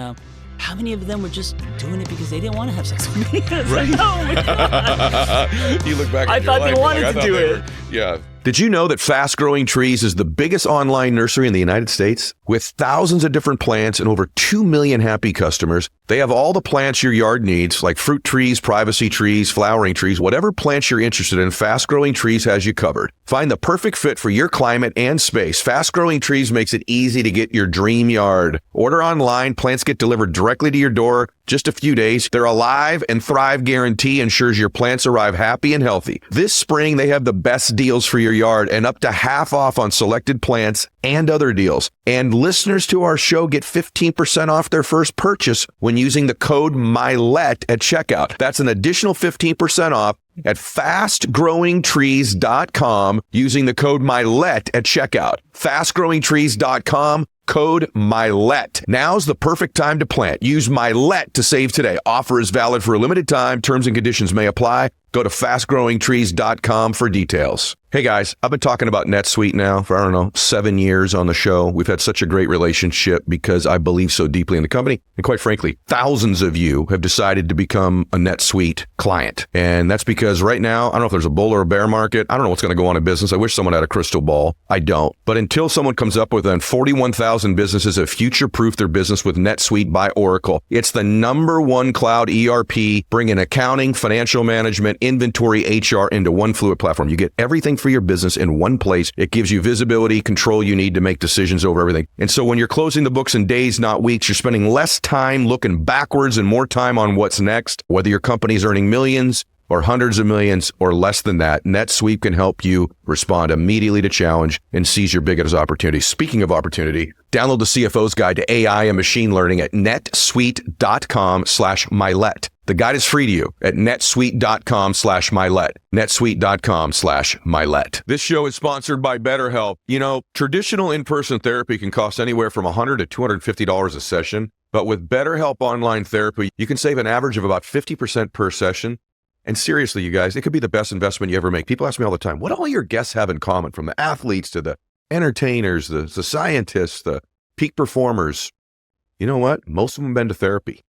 how many of them were just doing it because they didn't want to have sex with me? Right. Like, oh my God. You look back. I thought they wanted to do it. Yeah. Did you know that Fast Growing Trees is the biggest online nursery in the United States? With thousands of different plants and over 2 million happy customers, they have all the plants your yard needs, like fruit trees, privacy trees, flowering trees, whatever plants you're interested in, Fast Growing Trees has you covered. Find the perfect fit for your climate and space. Fast Growing Trees makes it easy to get your dream yard. Order online, plants get delivered directly to your door, just a few days. Their Alive and Thrive guarantee ensures your plants arrive happy and healthy. This spring, they have the best deals for your yard and up to half off on selected plants and other deals. And listeners to our show get 15% off their first purchase when using the code Mylett at checkout. That's an additional 15% off at fastgrowingtrees.com using the code Mylett at checkout. Fastgrowingtrees.com, code Mylett. Now's the perfect time to plant. Use Mylett to save today. Offer is valid for a limited time. Terms and conditions may apply. Go to fastgrowingtrees.com for details. Hey guys, I've been talking about NetSuite now for, 7 years on the show. We've had such a great relationship because I believe so deeply in the company. And quite frankly, thousands of you have decided to become a NetSuite client. And that's because right now, I don't know if there's a bull or a bear market. I don't know what's going to go on in business. I wish someone had a crystal ball. I don't. But until someone comes up with 41,000 businesses have future-proofed their business with NetSuite by Oracle. It's the #1 cloud ERP, bringing accounting, financial management, inventory, HR into one fluid platform. You get everything for your business in one place. It gives you visibility, control you need to make decisions over everything. And so when you're closing the books in days, not weeks, you're spending less time looking backwards and more time on what's next. Whether your company's earning millions or hundreds of millions or less than that, NetSuite can help you respond immediately to challenge and seize your biggest opportunity. Speaking of opportunity, download the CFO's Guide to AI and Machine Learning at netsuite.com/Mylett. The guide is free to you at netsuite.com/Mylett. netsuite.com/Mylett. This show is sponsored by BetterHelp. Traditional in-person therapy can cost anywhere from $100 to $250 a session. But with BetterHelp Online Therapy, you can save an average of about 50% per session. And seriously, you guys, it could be the best investment you ever make. People ask me all the time, what do all your guests have in common, from the athletes to the entertainers, the scientists, the peak performers? You know what? Most of them have been to therapy.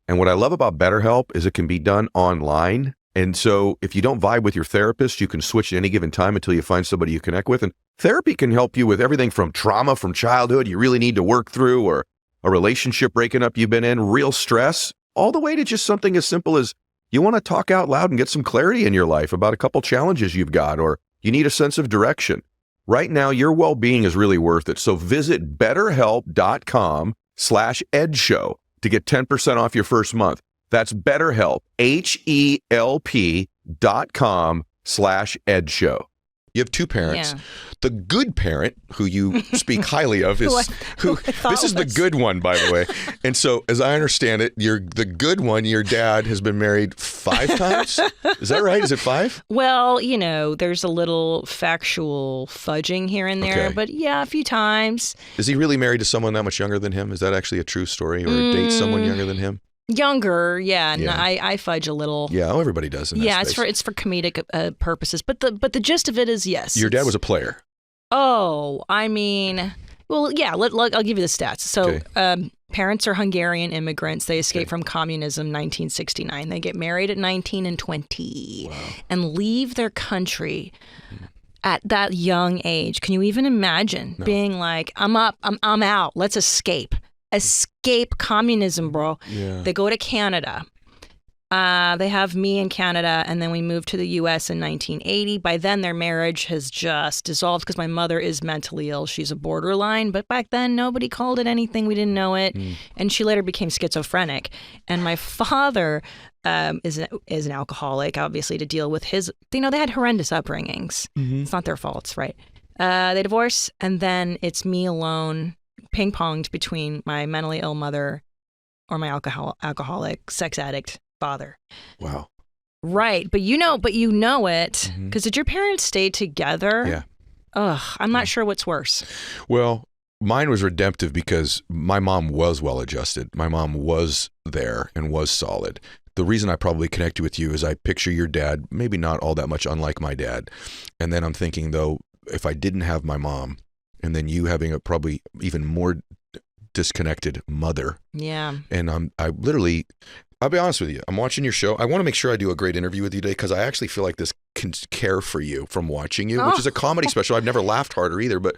And what I love about BetterHelp is it can be done online. And so if you don't vibe with your therapist, you can switch at any given time until you find somebody you connect with. And therapy can help you with everything from trauma from childhood you really need to work through, or a relationship breaking up you've been in, real stress, all the way to just something as simple as you want to talk out loud and get some clarity in your life about a couple challenges you've got, or you need a sense of direction. Right now, your well-being is really worth it. So visit betterhelp.com/edshow to get 10% off your first month. That's BetterHelp, HELP.com/edshow. You have two parents. Yeah. The good parent, who you speak highly of, is this is the good one, by the way. And so, as I understand it, the good one. Your dad has been married 5 times. Is that right? Is it 5? Well, there's a little factual fudging here and there, Okay. but yeah, a few times. Is he really married to someone that much younger than him? Is that actually a true story, or date someone younger than him? Younger, yeah, and Yeah. I fudge a little. Yeah, everybody does in that Yeah, space. it's for comedic purposes, but the gist of it is yes. Your dad was a player. Oh, I mean, well, yeah. I'll give you the stats. So, Okay. parents are Hungarian immigrants. They escaped from communism, 1969. They get married at 19 and 20, and leave their country at that young age. Can you even imagine being like, I'm out. Let's escape. Escape communism, bro. Yeah. They go to Canada. They have me in Canada, and then we moved to the U.S. in 1980. By then, their marriage has just dissolved because my mother is mentally ill. She's a borderline, but back then, nobody called it anything. We didn't know it. And she later became schizophrenic. And my father is an alcoholic, obviously, to deal with his, they had horrendous upbringings. It's not their faults, right? They divorce, and then it's me alone, ping-ponged between my mentally ill mother or my alcoholic, sex addict father. Wow. Right. But you know it. Because did your parents stay together? Yeah. Ugh, I'm not sure what's worse. Well, mine was redemptive because my mom was well-adjusted. My mom was there and was solid. The reason I probably connected with you is I picture your dad, maybe not all that much unlike my dad. And then I'm thinking, though, if I didn't have my mom, and then you having a probably even more disconnected mother. Yeah. And I literally, I'll be honest with you. I'm watching your show. I want to make sure I do a great interview with you today because I actually feel like this can care for you from watching you, which is a comedy special. I've never laughed harder either. But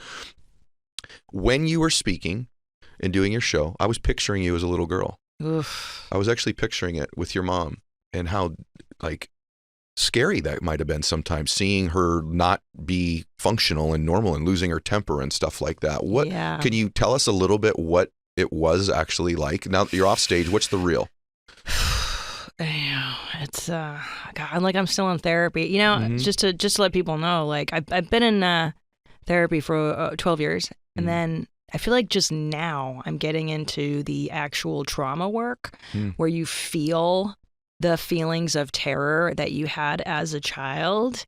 when you were speaking and doing your show, I was picturing you as a little girl. Oof. I was actually picturing it with your mom and how like scary that might have been sometimes, seeing her not be functional and normal and losing her temper and stuff like that. Can you tell us a little bit what it was actually like? Now that you're off stage, what's the real? It's God, I'm still in therapy. Just to let people know, like I've been in therapy for 12 years, and then I feel like just now I'm getting into the actual trauma work where you feel the feelings of terror that you had as a child.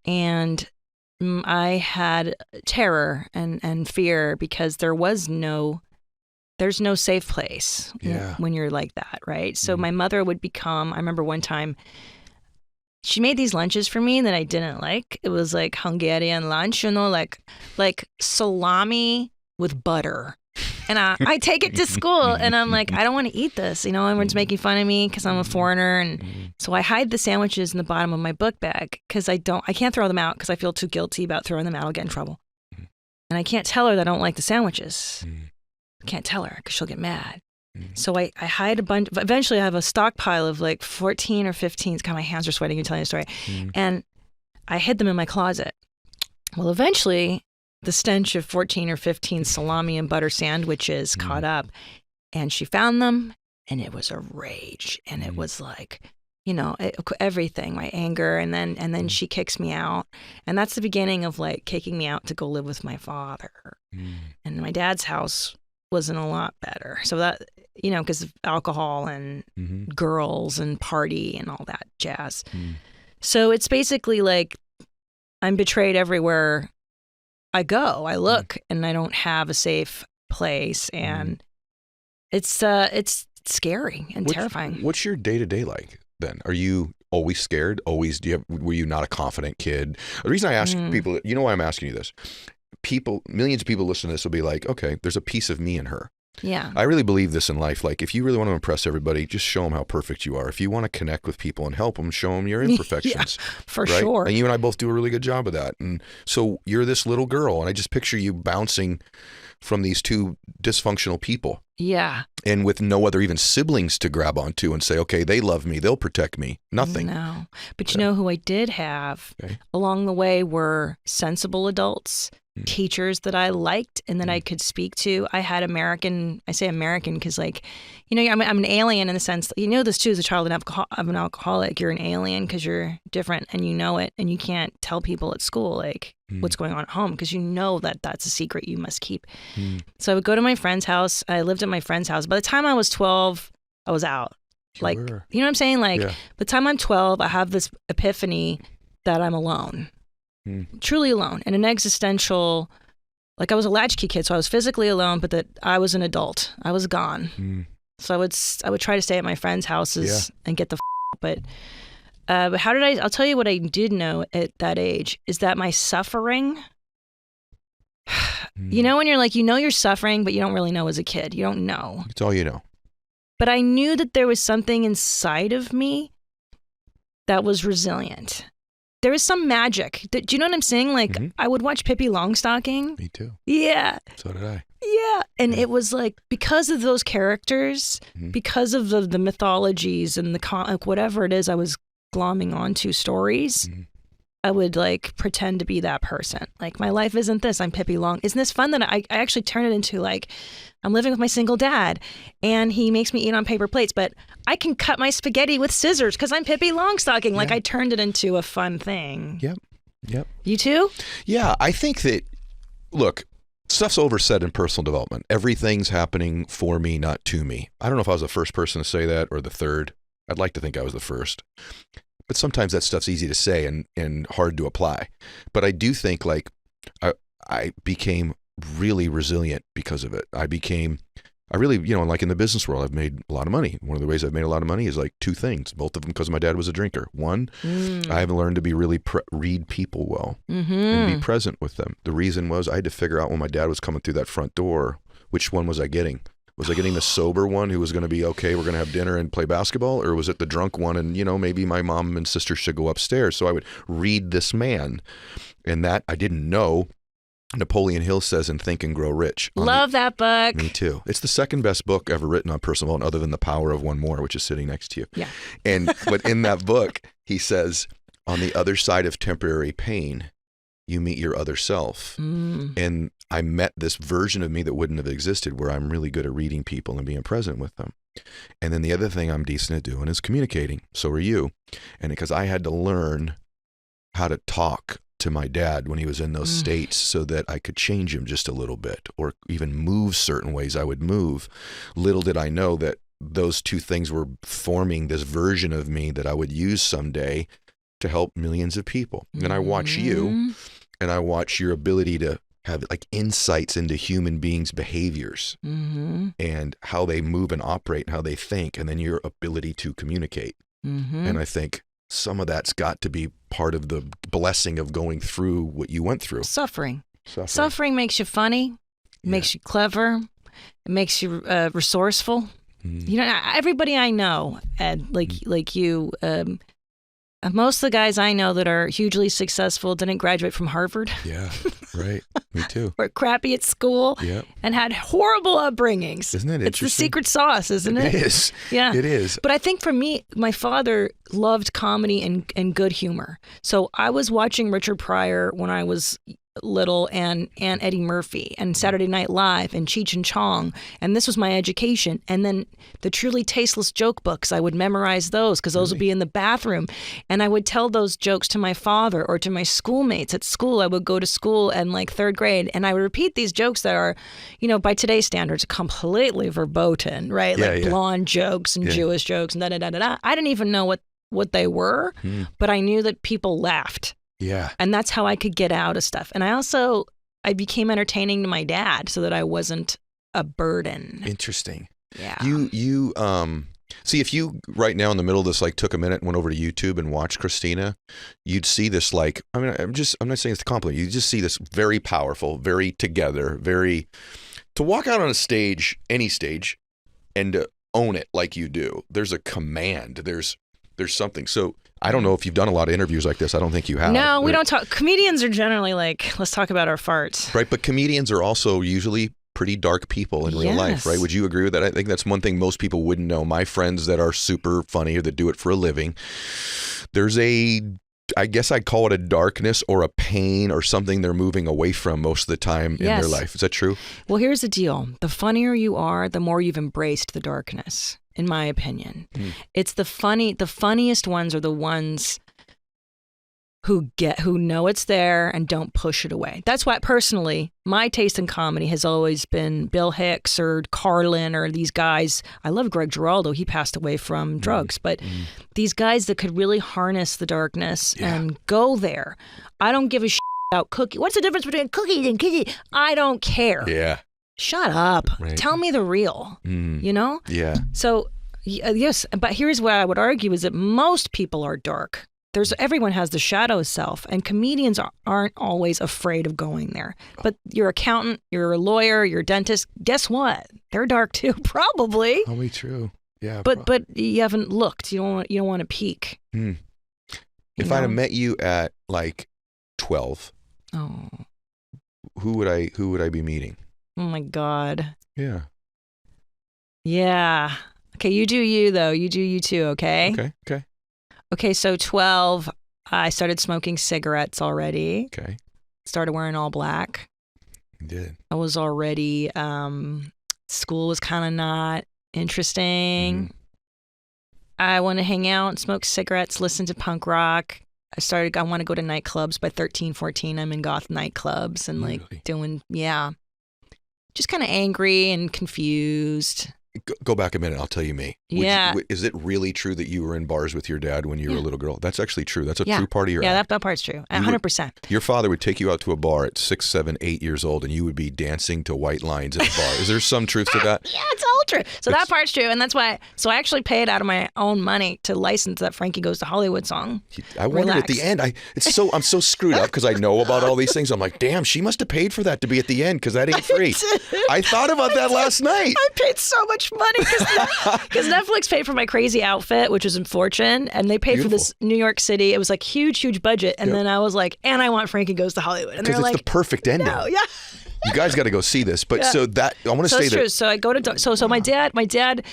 And I had terror and fear because there's no safe place when you're like that, right? So my mother would I remember one time she made these lunches for me that I didn't like. It was like Hungarian lunch, like salami with butter. And I take it to school and I'm like, I don't want to eat this. Everyone's making fun of me because I'm a foreigner. And so I hide the sandwiches in the bottom of my book bag because I can't throw them out because I feel too guilty about throwing them out. I'll get in trouble. And I can't tell her that I don't like the sandwiches. I can't tell her because she'll get mad. So I hide a bunch. Eventually I have a stockpile of like 14 or 15. God, my hands are sweating. You're telling a story. And I hid them in my closet. Well, eventually the stench of 14 or 15 salami and butter sandwiches caught up, and she found them, and it was a rage. And it was like, everything, my anger. And then she kicks me out. And that's the beginning of like kicking me out to go live with my father. And my dad's house wasn't a lot better. So that, because of alcohol and girls and party and all that jazz. So it's basically like I'm betrayed everywhere I go. I look and I don't have a safe place, and it's scary and terrifying. What's your day-to-day like then? Are you always scared? Were you not a confident kid? The reason I ask people, why I'm asking you this? Millions of people listen to this will be like, okay, there's a piece of me in her. Yeah. I really believe this in life. Like, if you really want to impress everybody, just show them how perfect you are. If you want to connect with people and help them, show them your imperfections. For right? sure. And you and I both do a really good job of that. And so you're this little girl, and I just picture you bouncing from these two dysfunctional people. Yeah. And with no other even siblings to grab onto and say, okay, they love me, they'll protect me. Nothing. No. But you know who I did have along the way were sensible adults, teachers that I liked and that I could speak to. I had I say American because I'm an alien in the sense, this too, as a child of an alcoholic, you're an alien because you're different and you know it, and you can't tell people at school like what's going on at home because that's a secret you must keep. So I would go to my friend's house. I lived at my friend's house. By the time I was 12, I was out. Sure. Like, you know what I'm saying? Like, by the time I'm 12, I have this epiphany that I'm alone. Truly alone, and an existential, like I was a latchkey kid, so I was physically alone, but that I was an adult. I was gone. So I would try to stay at my friends' houses and get the but I'll tell you what I did know at that age is that my suffering, when you're like, you're suffering, but you don't really know as a kid. You don't know. It's all you know. But I knew that there was something inside of me that was resilient. There is some magic. Do you know what I'm saying? Like, I would watch Pippi Longstocking. Me too. Yeah. So did I. Yeah. And it was like, because of those characters, because of the mythologies and whatever it is I was glomming onto stories, I would like pretend to be that person. Like, my life isn't this. I'm Pippi Long. Isn't this fun that I actually turn it into like, I'm living with my single dad and he makes me eat on paper plates, but I can cut my spaghetti with scissors because I'm Pippi Longstocking. Like, I turned it into a fun thing. Yep. You too? Yeah, I think that, look, stuff's oversaid in personal development. Everything's happening for me, not to me. I don't know if I was the first person to say that or the third. I'd like to think I was the first. But sometimes that stuff's easy to say and hard to apply. But I do think like I became really resilient because of it. I really, like in the business world, I've made a lot of money. One of the ways I've made a lot of money is like two things, both of them because my dad was a drinker. One, I have learned to be really read people well and be present with them. The reason was I had to figure out when my dad was coming through that front door, which one was I getting? Was I getting the sober one who was going to be, okay, we're going to have dinner and play basketball? Or was it the drunk one and, maybe my mom and sister should go upstairs? So I would read this man. And that I didn't know. Napoleon Hill says in Think and Grow Rich. Love that book. Me too. It's the second best book ever written on personal development, other than The Power of One More, which is sitting next to you. Yeah. But in that book, he says, on the other side of temporary pain, you meet your other self. And I met this version of me that wouldn't have existed, where I'm really good at reading people and being present with them. And then the other thing I'm decent at doing is communicating. So are you. And because I had to learn how to talk to my dad when he was in those states so that I could change him just a little bit, or even move certain ways I would move. Little did I know that those two things were forming this version of me that I would use someday to help millions of people. And I watch you, and I watch your ability to have like insights into human beings' behaviors and how they move and operate and how they think, and then your ability to communicate. And I think some of that's got to be part of the blessing of going through what you went through. Suffering makes you funny, makes you clever, it makes you resourceful. Everybody I know, Ed, like you, most of the guys I know that are hugely successful didn't graduate from Harvard. Yeah, right. Me too. Were crappy at school and had horrible upbringings. Isn't it interesting? It's the secret sauce, isn't it? It is. Yeah. It is. But I think for me, my father loved comedy and good humor. So I was watching Richard Pryor when I was little, and Eddie Murphy and Saturday Night Live and Cheech and Chong, and this was my education. And then the Truly Tasteless joke books, I would memorize those because those would be in the bathroom, and I would tell those jokes to my father or to my schoolmates at school. I would go to school in like third grade, and I would repeat these jokes that are, by today's standards, completely verboten, right? Blonde jokes and Jewish jokes and da-da-da-da-da. I didn't even know what they were, but I knew that people laughed. Yeah. And that's how I could get out of stuff. And I became entertaining to my dad so that I wasn't a burden. Interesting. Yeah. You see, if you right now in the middle of this, like, took a minute and went over to YouTube and watched Christina, you'd see this, like, I'm not saying it's a compliment. You just see this very powerful, very together, to walk out on a stage, any stage, and to own it like you do. There's a command. There's something. So I don't know if you've done a lot of interviews like this. I don't think you have. No, we don't talk. Comedians are generally like, let's talk about our farts. Right. But comedians are also usually pretty dark people in real life, right? Would you agree with that? I think that's one thing most people wouldn't know. My friends that are super funny or that do it for a living, there's I guess I'd call it a darkness or a pain or something they're moving away from most of the time in their life. Is that true? Well, here's the deal. The funnier you are, the more you've embraced the darkness, in my opinion. It's the funniest ones are the ones who know it's there and don't push it away. That's why, personally, my taste in comedy has always been Bill Hicks or Carlin or these guys. I love Greg Giraldo. He passed away from drugs. But these guys that could really harness the darkness and go there. I don't give a shit about cookie. What's the difference between cookie and kitty? I don't care. Yeah. Shut up. Right. Tell me the real, Yeah. So, yes, but here's what I would argue is that most people are dark. Everyone has the shadow self, and comedians aren't always afraid of going there. But your accountant, your lawyer, your dentist, guess what? They're dark too, probably. Probably true. Yeah. But you haven't looked. You don't want to peek. If I'd have met you at like 12, who would I be meeting? Oh my God. Yeah. Yeah. Okay, you do you though. You do you too. Okay. Okay, so 12, I started smoking cigarettes already. Okay. Started wearing all black. You did. I was already, school was kind of not interesting. I want to hang out and smoke cigarettes, listen to punk rock. I want to go to nightclubs. By 13, 14, I'm in goth nightclubs and like doing, just kind of angry and confused. Go back a minute. I'll tell you me. Yeah. Is it really true that you were in bars with your dad when you were a little girl? That's actually true. That's a true part of your act. that part's true. 100%. Your father would take you out to a bar at 6, 7, 8 years old, and you would be dancing to White Lines at a bar. Is there some truth to that? Yeah, it's all true. So that part's true, and that's why. So I actually paid out of my own money to license that Frankie Goes to Hollywood song. I wondered at the end. I'm so screwed up because I know about all these things. I'm like, damn, she must have paid for that to be at the end because that ain't free. I thought about that last night. I paid so much money because Netflix paid for my crazy outfit, which was in Fortune, and they paid for this New York City. It was like huge budget, and then I was like, and I want Frankie Goes to Hollywood, and they're it's like, the perfect ending. no, yeah. You guys got to go see this. But so that I want to say it's that. true. So I go to so my dad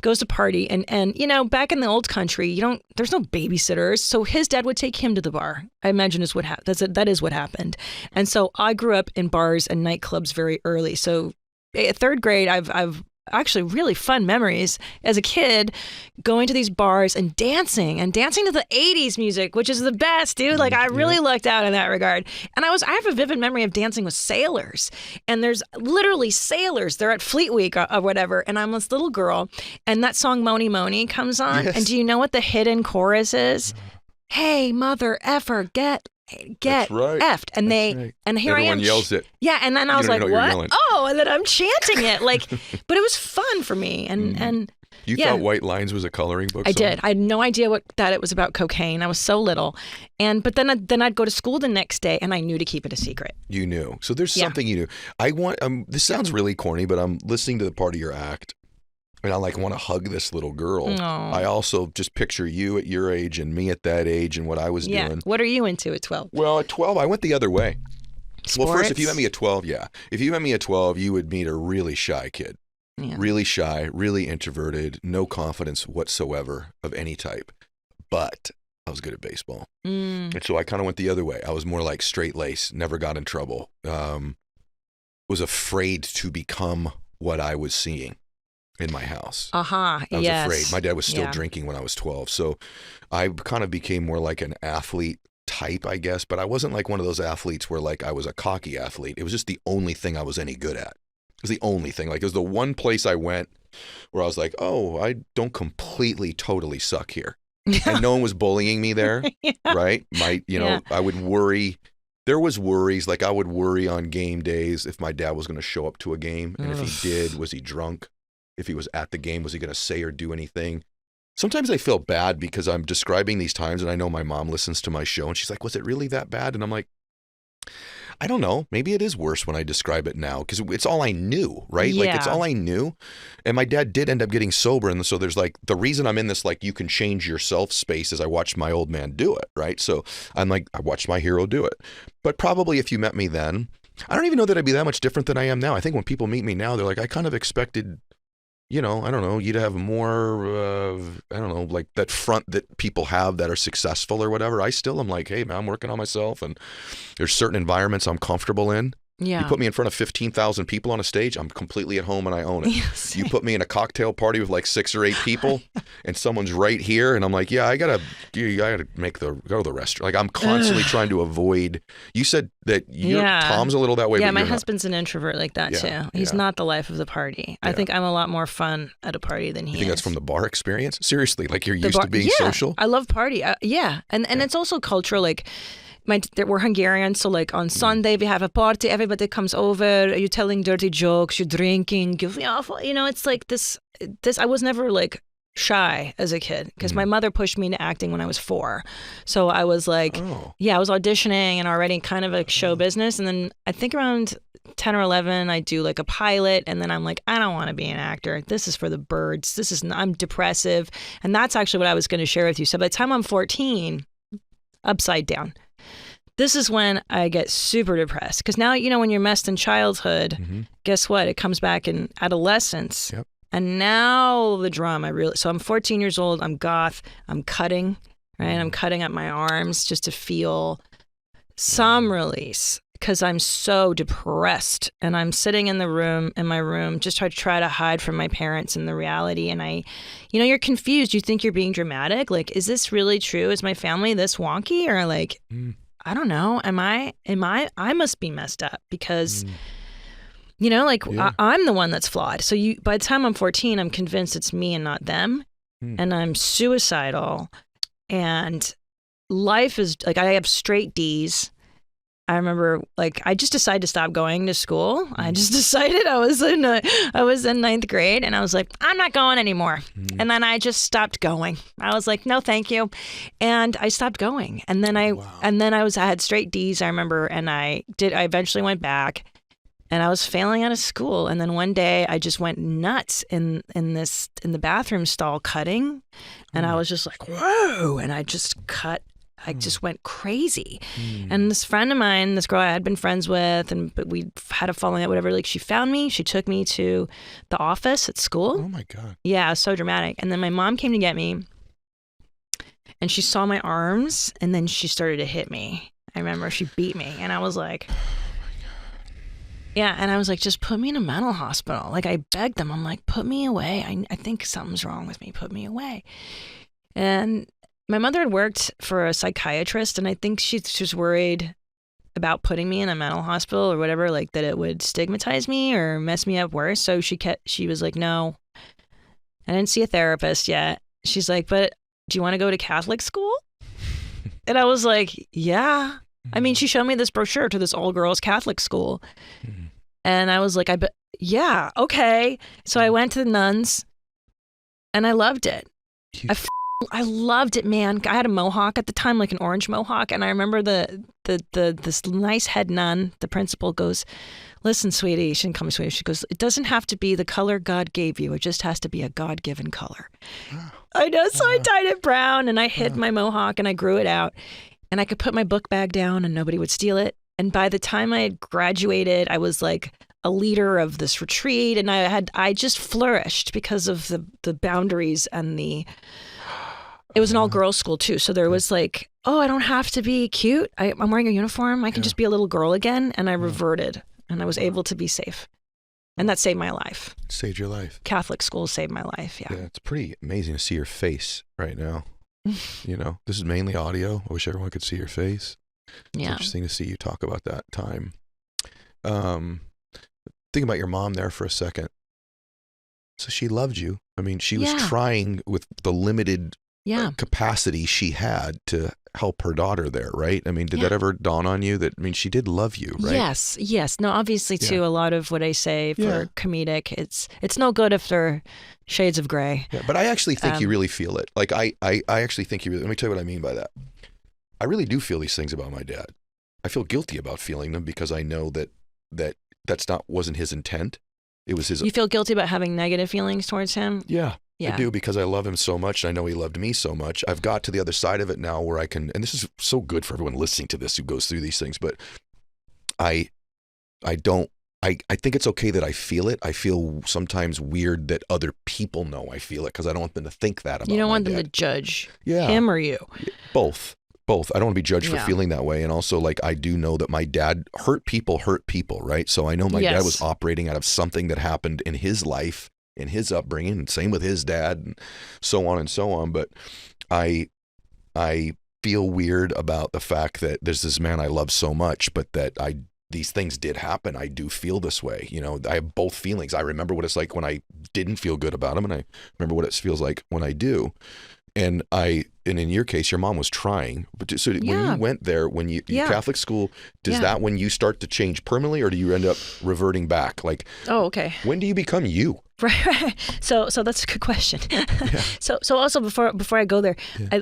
goes to party, and you know, back in the old country, there's no babysitters, so his dad would take him to the bar. I imagine is what that is what happened. And so I grew up in bars and nightclubs very early. So at third grade, I've actually really fun memories as a kid going to these bars and dancing to the 80s music, which is the best, dude. Like I really lucked out in that regard. And I have a vivid memory of dancing with sailors, and there's literally sailors. They're at Fleet Week or whatever. And I'm this little girl, and that song Moni Moni comes on. Yes. And do you know what the hidden chorus is? Hey, mother effer, get right. effed. And and here Everyone I am. yells it. Yeah, and then I was like, what? Oh, and then I'm chanting it. Like, but it was fun for me. And you thought White Lines was a coloring book I song? did. I had no idea that it was about cocaine. I was so little. But then I'd go to school the next day, and I knew to keep it a secret. You knew. So there's something you knew. This sounds really corny, but I'm listening to the part of your act, and I want to hug this little girl. Aww. I also just picture you at your age and me at that age and what I was doing. What are you into at 12? Well, at 12, I went the other way. Sports? Well, first, if you met me at 12, If you met me at 12, you would meet a really shy kid. Yeah. Really shy, really introverted, no confidence whatsoever of any type. But I was good at baseball. And so I kind of went the other way. I was more like straight lace, never got in trouble. Was afraid to become what I was seeing in my house. I was afraid. My dad was still drinking when I was 12. So I kind of became more like an athlete type, I guess. But I wasn't like one of those athletes where I was a cocky athlete. It was just the only thing I was any good at. It was the only thing. It was the one place I went where I was like, oh, I don't completely, totally suck here. And no one was bullying me there, right? I would worry. There was worries. I would worry on game days if my dad was going to show up to a game. And if he did, was he drunk? If he was at the game, was he going to say or do anything? Sometimes I feel bad because I'm describing these times and I know my mom listens to my show and she's like, was it really that bad? And I'm like, I don't know. Maybe it is worse when I describe it now because it's all I knew, right? Yeah. It's all I knew. And my dad did end up getting sober. And so there's the reason I'm in this, you can change yourself space is I watched my old man do it, right? So I'm I watched my hero do it. But probably if you met me then, I don't even know that I'd be that much different than I am now. I think when people meet me now, they're like, I kind of expected, I don't know, you to have more, that front that people have that are successful or whatever. I still am like, hey, man, I'm working on myself. And there's certain environments I'm comfortable in. Yeah. You put me in front of 15,000 people on a stage, I'm completely at home and I own it. Yes. You put me in a cocktail party with 6 or 8 people and someone's right here and I'm like, yeah, I gotta go to the restaurant. I'm constantly trying to avoid. You said that Tom's a little that way. Yeah, but my you're husband's an introvert like that too. He's not the life of the party. I think I'm a lot more fun at a party than he is. You think that's from the bar experience? Seriously, you're used to being social? I love party. And it's also cultural. We're Hungarian, so on Sunday we have a party, everybody comes over, you're telling dirty jokes, you're drinking, it's like this I was never shy as a kid because my mother pushed me into acting when I was 4. So I was I was auditioning and already kind of show business. And then I think around 10 or 11, I do a pilot. And then I'm like, I don't want to be an actor. This is for the birds. I'm depressive. And that's actually what I was going to share with you. So by the time I'm 14, upside down. This is when I get super depressed because now, when you're messed in childhood, guess what? It comes back in adolescence. Yep. And now the drama so I'm 14 years old. I'm goth. I'm cutting, right? I'm cutting up my arms just to feel some release because I'm so depressed. And I'm sitting in my room, just try to hide from my parents and the reality. And you're confused. You think you're being dramatic. Is this really true? Is my family this wonky? Or I don't know. I must be messed up because You know, like Yeah. I'm the one that's flawed. So by the time I'm 14, I'm convinced it's me and not them. And I'm suicidal. And life is like, I have straight D's. I remember, like, I just decided to stop going to school. I just decided I was in ninth grade, and I was like, I'm not going anymore. And then I just stopped going. I was like, no, thank you, and I stopped going. And then I had straight D's. I remember, and I eventually went back, and I was failing out of school. And then one day, I just went nuts in the bathroom stall cutting, and I was just like, whoa, and I just cut. I just went crazy. And this friend of mine, this girl I had been friends with, but we had a falling out, whatever, like she found me, she took me to the office at school. Oh my God. Yeah, it was so dramatic. And then my mom came to get me, and she saw my arms, and then she started to hit me. I remember she beat me, and I was like, yeah, and I was like, just put me in a mental hospital. Like, I begged them. I'm like, put me away. I think something's wrong with me. Put me away. And my mother had worked for a psychiatrist, and I think she was worried about putting me in a mental hospital or whatever, like that it would stigmatize me or mess me up worse. So she was like, no, I didn't see a therapist yet. She's like, but do you want to go to Catholic school? And I was like, yeah. I mean, she showed me this brochure to this all girls Catholic school. And I was like, yeah, okay. So I went to the nuns, and I loved it. I loved it, man. I had a mohawk at the time, like an orange mohawk, and I remember this nice head nun, the principal, goes, listen, sweetie, she didn't call me sweetie, she goes, it doesn't have to be the color God gave you, it just has to be a God-given color. I know, so I dyed it brown, and I hid my mohawk, and I grew it out, and I could put my book bag down, and nobody would steal it. And by the time I had graduated, I was like a leader of this retreat, and I just flourished because of the boundaries and it was an all-girls school, too. So there was like, oh, I don't have to be cute. I'm wearing a uniform. I can just be a little girl again. And I reverted, and I was able to be safe. And that saved my life. Saved your life. Catholic school saved my life, yeah. Yeah, it's pretty amazing to see your face right now. You know, this is mainly audio. I wish everyone could see your face. It's interesting to see you talk about that time. Think about your mom there for a second. So she loved you. I mean, she was trying with the limited capacity she had to help her daughter there, right? I mean, did that ever dawn on you that, I mean, she did love you, right? Yes. No, obviously, too, a lot of what I say for comedic, it's no good if they're shades of gray. Yeah, but I actually think you really feel it. Like, I actually think you really, let me tell you what I mean by that. I really do feel these things about my dad. I feel guilty about feeling them because I know that's wasn't his intent. It was his. You feel guilty about having negative feelings towards him? Yeah. I do, because I love him so much, and I know he loved me so much. I've got to the other side of it now where I can, and this is so good for everyone listening to this who goes through these things, but I think it's okay that I feel it. I feel sometimes weird that other people know I feel it because I don't want them to think that about me. You don't want them to judge him or you? Both. I don't want to be judged for feeling that way. And also, like, I do know that my dad hurt people, right? So I know my dad was operating out of something that happened in his life, in his upbringing, and same with his dad, and so on and so on. But I feel weird about the fact that there's this man I love so much, but that these things did happen. I do feel this way. You know, I have both feelings. I remember what it's like when I didn't feel good about him, and I remember what it feels like when I do. And in your case, your mom was trying. But so when you went there, when you Catholic school, does that when you start to change permanently, or do you end up reverting back? Like, oh, okay. When do you become you? Right. So that's a good question. So also before I go there,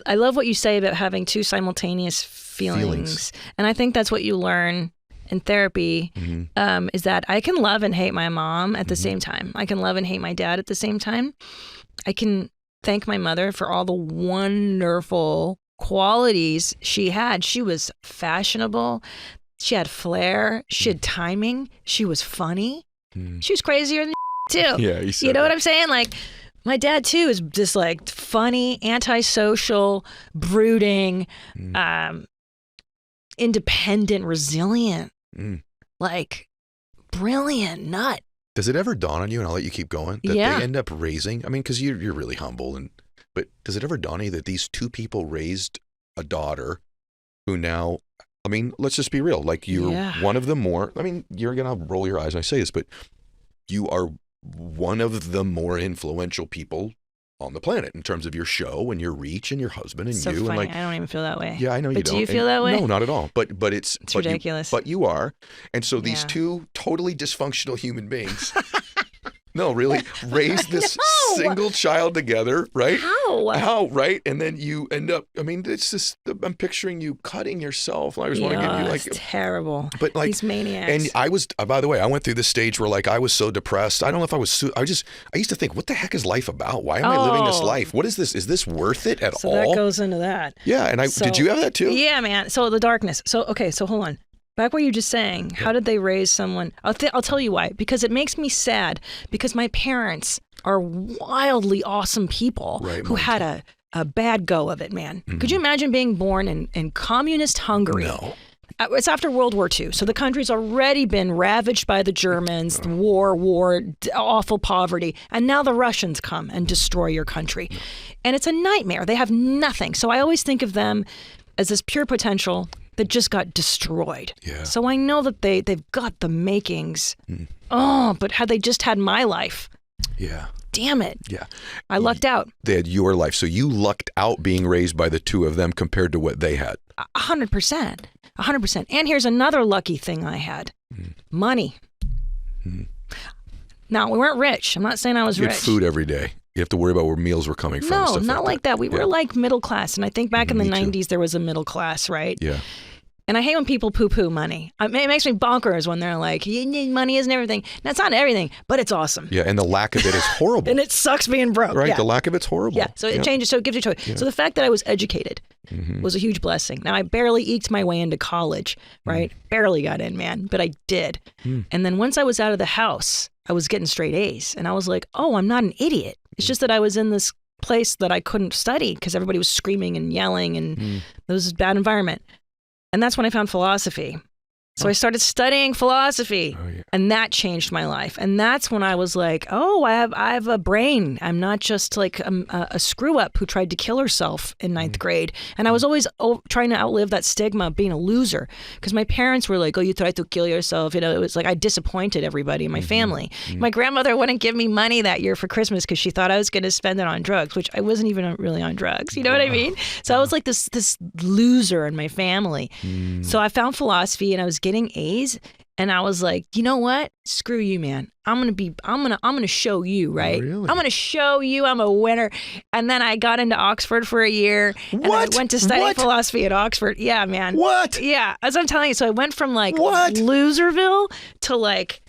I love what you say about having two simultaneous feelings. And I think that's what you learn in therapy, is that I can love and hate my mom at the same time. I can love and hate my dad at the same time. I can thank my mother for all the wonderful qualities she had. She was fashionable. She had flair. She had timing. She was funny. She was crazier than too. Yeah, you know what I'm saying? Like, my dad too is just like funny, antisocial, brooding, independent, resilient, like brilliant nut. Does it ever dawn on you, and I'll let you keep going, that they end up raising, I mean, because you're really humble, but does it ever dawn on you that these two people raised a daughter who now I mean, let's just be real. Like you're Yeah. one of the more, I mean, you're going to roll your eyes when I say this, but you are one of the more influential people on the planet in terms of your show and your reach and your husband and So you. funny. And like, I don't even feel that way. yeah, I know you But don't. do you feel that way? No, not at all. But it's ridiculous. But you are. And so these Yeah. two totally dysfunctional human beings, no, really, raised this single child together, right? How, right? And then you end up, I mean, it's just, I'm picturing you cutting yourself. I just want to give you like, it's terrible. but like, These maniacs. and I was, by the way, I went through this stage where like I was so depressed. I don't know if I was, I used to think, what the heck is life about? Why am I living this life? What is this? Is this worth it at so all? that goes into that. Yeah. And did you have that too? Yeah, man. So the darkness. So, okay, so hold on. Back what you were just saying, how did they raise someone? I'll tell you why. Because it makes me sad. Because my parents are wildly awesome people who had a bad go of it, man. Mm-hmm. Could you imagine being born in communist Hungary? No. It's after World War II. So the country's already been ravaged by the Germans, the war, awful poverty. And now the Russians come and destroy your country. And it's a nightmare. They have nothing. So I always think of them as this pure potential that just got destroyed. Yeah. So I know that they've got the makings. Oh, but had they just had my life, Yeah. damn it. Yeah. I lucked out. They had your life. So you lucked out being raised by the two of them compared to what they had. 100%. 100%. And here's another lucky thing I had. Money. Now, we weren't rich. I'm not saying I was You rich. had food every day. You have to worry about where meals were coming from. and No, stuff not like that. We were like middle class. And I think back in the Me too. 90s, there was a middle class, right? Yeah. And I hate when people poo-poo money. It makes me bonkers when they're like, money isn't everything. No, it's not everything, but it's awesome. Yeah. And the lack of it is horrible. And it sucks being broke. right. Yeah. The lack of it's horrible. Yeah, so it changes, so it gives you choice. So the fact that I was educated was a huge blessing. Now, I barely eked my way into college, right? Barely got in, man, but I did. And then once I was out of the house, I was getting straight A's. And I was like, oh, I'm not an idiot. It's just that I was in this place that I couldn't study because everybody was screaming and yelling and it was a bad environment. And that's when I found philosophy. So I started studying philosophy, and that changed my life. And that's when I was like, oh, I have a brain. I'm not just like a screw up who tried to kill herself in ninth grade. And I was always trying to outlive that stigma of being a loser because my parents were like, oh, you tried to kill yourself. You know, it was like I disappointed everybody in my family. My grandmother wouldn't give me money that year for Christmas because she thought I was going to spend it on drugs, which I wasn't even really on drugs. You know what I mean? So I was like this loser in my family. So I found philosophy and I was getting A's, and I was like, you know what? Screw you, man. I'm gonna show you, right? Really? I'm gonna show you I'm a winner. And then I got into Oxford for a year. And I went to study philosophy at Oxford. Yeah, man. What? Yeah, as I'm telling you. So I went from like loserville to like,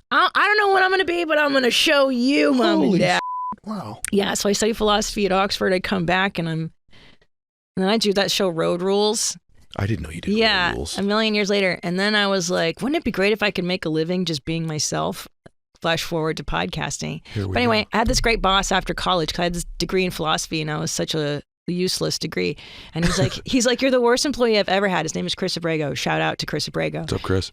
I don't know what I'm gonna be, but I'm gonna show you, mom and dad. Wow. Yeah, so I studied philosophy at Oxford. I come back and then I do that show Road Rules. I didn't know you did Road Rules. A million years later. And then I was like, wouldn't it be great if I could make a living just being myself? Flash forward to podcasting. But anyway, I had this great boss after college because I had this degree in philosophy and I was such a useless degree. And he's like, you're the worst employee I've ever had. His name is Chris Abrego. Shout out to Chris Abrego. What's up, Chris?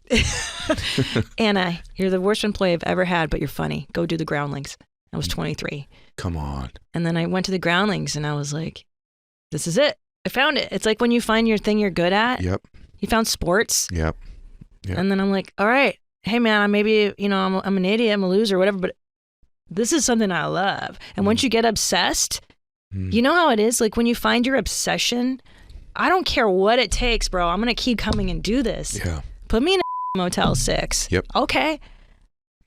Anna, you're the worst employee I've ever had, but you're funny. Go do the groundlings. I was 23. Come on. And then I went to the groundlings and I was like, this is it. I found it. It's like when you find your thing you're good at. Yep. You found sports. Yep. And then I'm like, all right, hey man, I'm an idiot, I'm a loser, whatever, but this is something I love. And once you get obsessed, you know how it is? Like when you find your obsession, I don't care what it takes, bro. I'm going to keep coming and do this. Yeah. Put me in a Motel 6. Yep. Okay.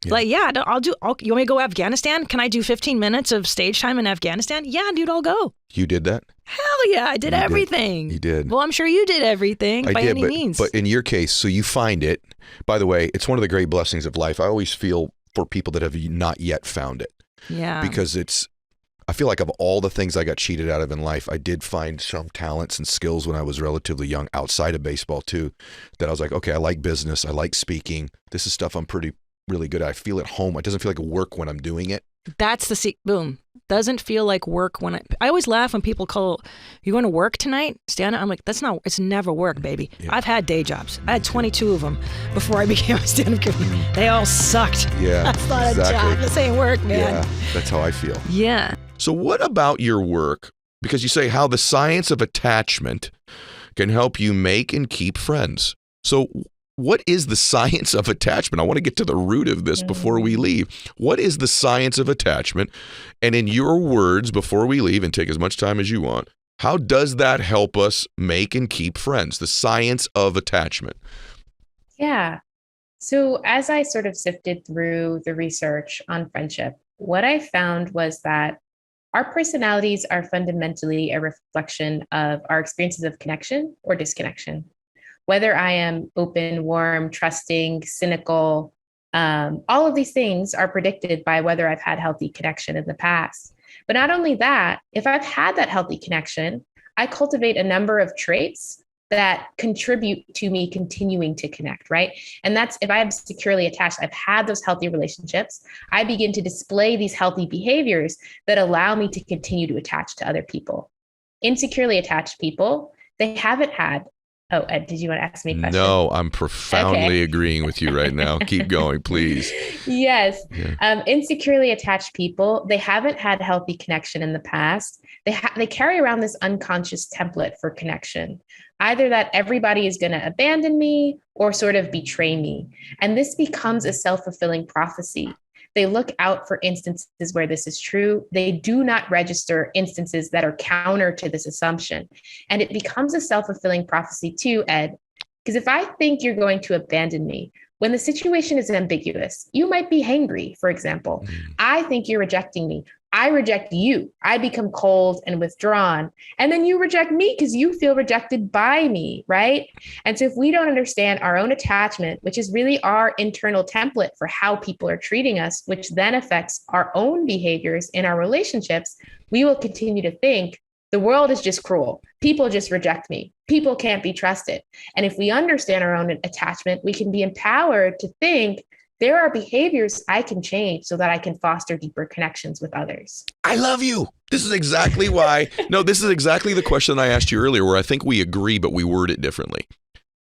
Yeah. Like, yeah, you want me to go Afghanistan? Can I do 15 minutes of stage time in Afghanistan? Yeah, dude, I'll go. You did that? Hell yeah, I did everything. You did. Well, I'm sure you did everything by any means. But in your case, so you find it. By the way, it's one of the great blessings of life. I always feel for people that have not yet found it. Yeah. Because I feel like of all the things I got cheated out of in life, I did find some talents and skills when I was relatively young outside of baseball too, that I was like, okay, I like business. I like speaking. This is stuff I'm really good at. I feel at home. It doesn't feel like work when I'm doing it. That's the boom. Doesn't feel like work when I always laugh when people call, you going to work tonight? Stand up. I'm like, it's never work, baby. Yeah. I've had day jobs. I had 22 of them before I became a stand-up comedian. They all sucked. Yeah. That's not a job. This ain't work, man. Yeah. That's how I feel. Yeah. So what about your work? Because you say how the science of attachment can help you make and keep friends. So what is the science of attachment? I want to get to the root of this before we leave. What is the science of attachment? And in your words, before we leave, and take as much time as you want, how does that help us make and keep friends? The science of attachment. Yeah. So as I sort of sifted through the research on friendship, what I found was that our personalities are fundamentally a reflection of our experiences of connection or disconnection. Whether I am open, warm, trusting, cynical, all of these things are predicted by whether I've had healthy connection in the past. But not only that, if I've had that healthy connection, I cultivate a number of traits that contribute to me continuing to connect, right? And that's if I am securely attached, I've had those healthy relationships, I begin to display these healthy behaviors that allow me to continue to attach to other people. Insecurely attached people, they haven't had. Oh, Ed, did you want to ask me a question? No, I'm profoundly agreeing with you right now. Keep going, please. Yes. Yeah. Insecurely attached people, they haven't had healthy connection in the past. They carry around this unconscious template for connection, either that everybody is going to abandon me or sort of betray me. And this becomes a self-fulfilling prophecy. They look out for instances where this is true. They do not register instances that are counter to this assumption. And it becomes a self-fulfilling prophecy too, Ed, because if I think you're going to abandon me, when the situation is ambiguous, you might be hangry, for example. I think you're rejecting me. I reject you. I become cold and withdrawn. And then you reject me because you feel rejected by me, right? And so if we don't understand our own attachment, which is really our internal template for how people are treating us, which then affects our own behaviors in our relationships, we will continue to think the world is just cruel. People just reject me. People can't be trusted. And if we understand our own attachment, we can be empowered to think there are behaviors I can change so that I can foster deeper connections with others. I love you. This is exactly why. No, this is exactly the question I asked you earlier, where I think we agree, but we word it differently.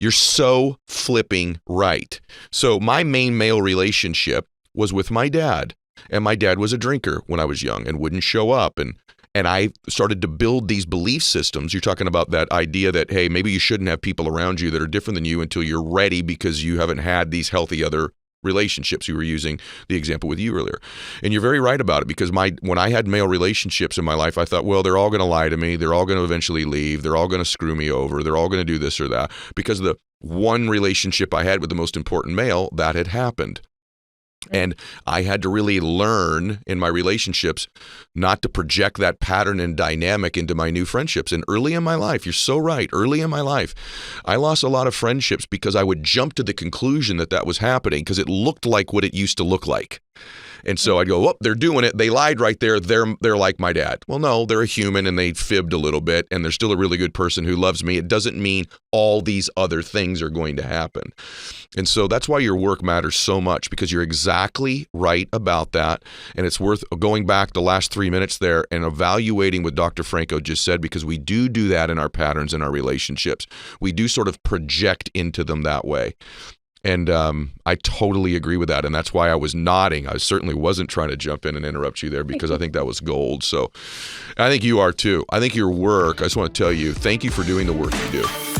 You're so flipping right. So my main male relationship was with my dad, and my dad was a drinker when I was young and wouldn't show up. And I started to build these belief systems. You're talking about that idea that, hey, maybe you shouldn't have people around you that are different than you until you're ready because you haven't had these healthy other relationships. You were using the example with you earlier. And you're very right about it, because when I had male relationships in my life, I thought, well, they're all going to lie to me. They're all going to eventually leave. They're all going to screw me over. They're all going to do this or that. Because the one relationship I had with the most important male, that had happened. And I had to really learn in my relationships not to project that pattern and dynamic into my new friendships. And early in my life, you're so right, early in my life, I lost a lot of friendships because I would jump to the conclusion that that was happening because it looked like what it used to look like. And so I'd go, oh, they're doing it. They lied right there. They're like my dad. Well, no, they're a human and they fibbed a little bit and they're still a really good person who loves me. It doesn't mean all these other things are going to happen. And so that's why your work matters so much, because you're exactly right about that. And it's worth going back the last 3 minutes there and evaluating what Dr. Franco just said, because we do that in our patterns in our relationships. We do sort of project into them that way. And I totally agree with that. And that's why I was nodding. I certainly wasn't trying to jump in and interrupt you there, because I think that was gold. So I think you are too. I think your work, I just want to tell you, thank you for doing the work you do.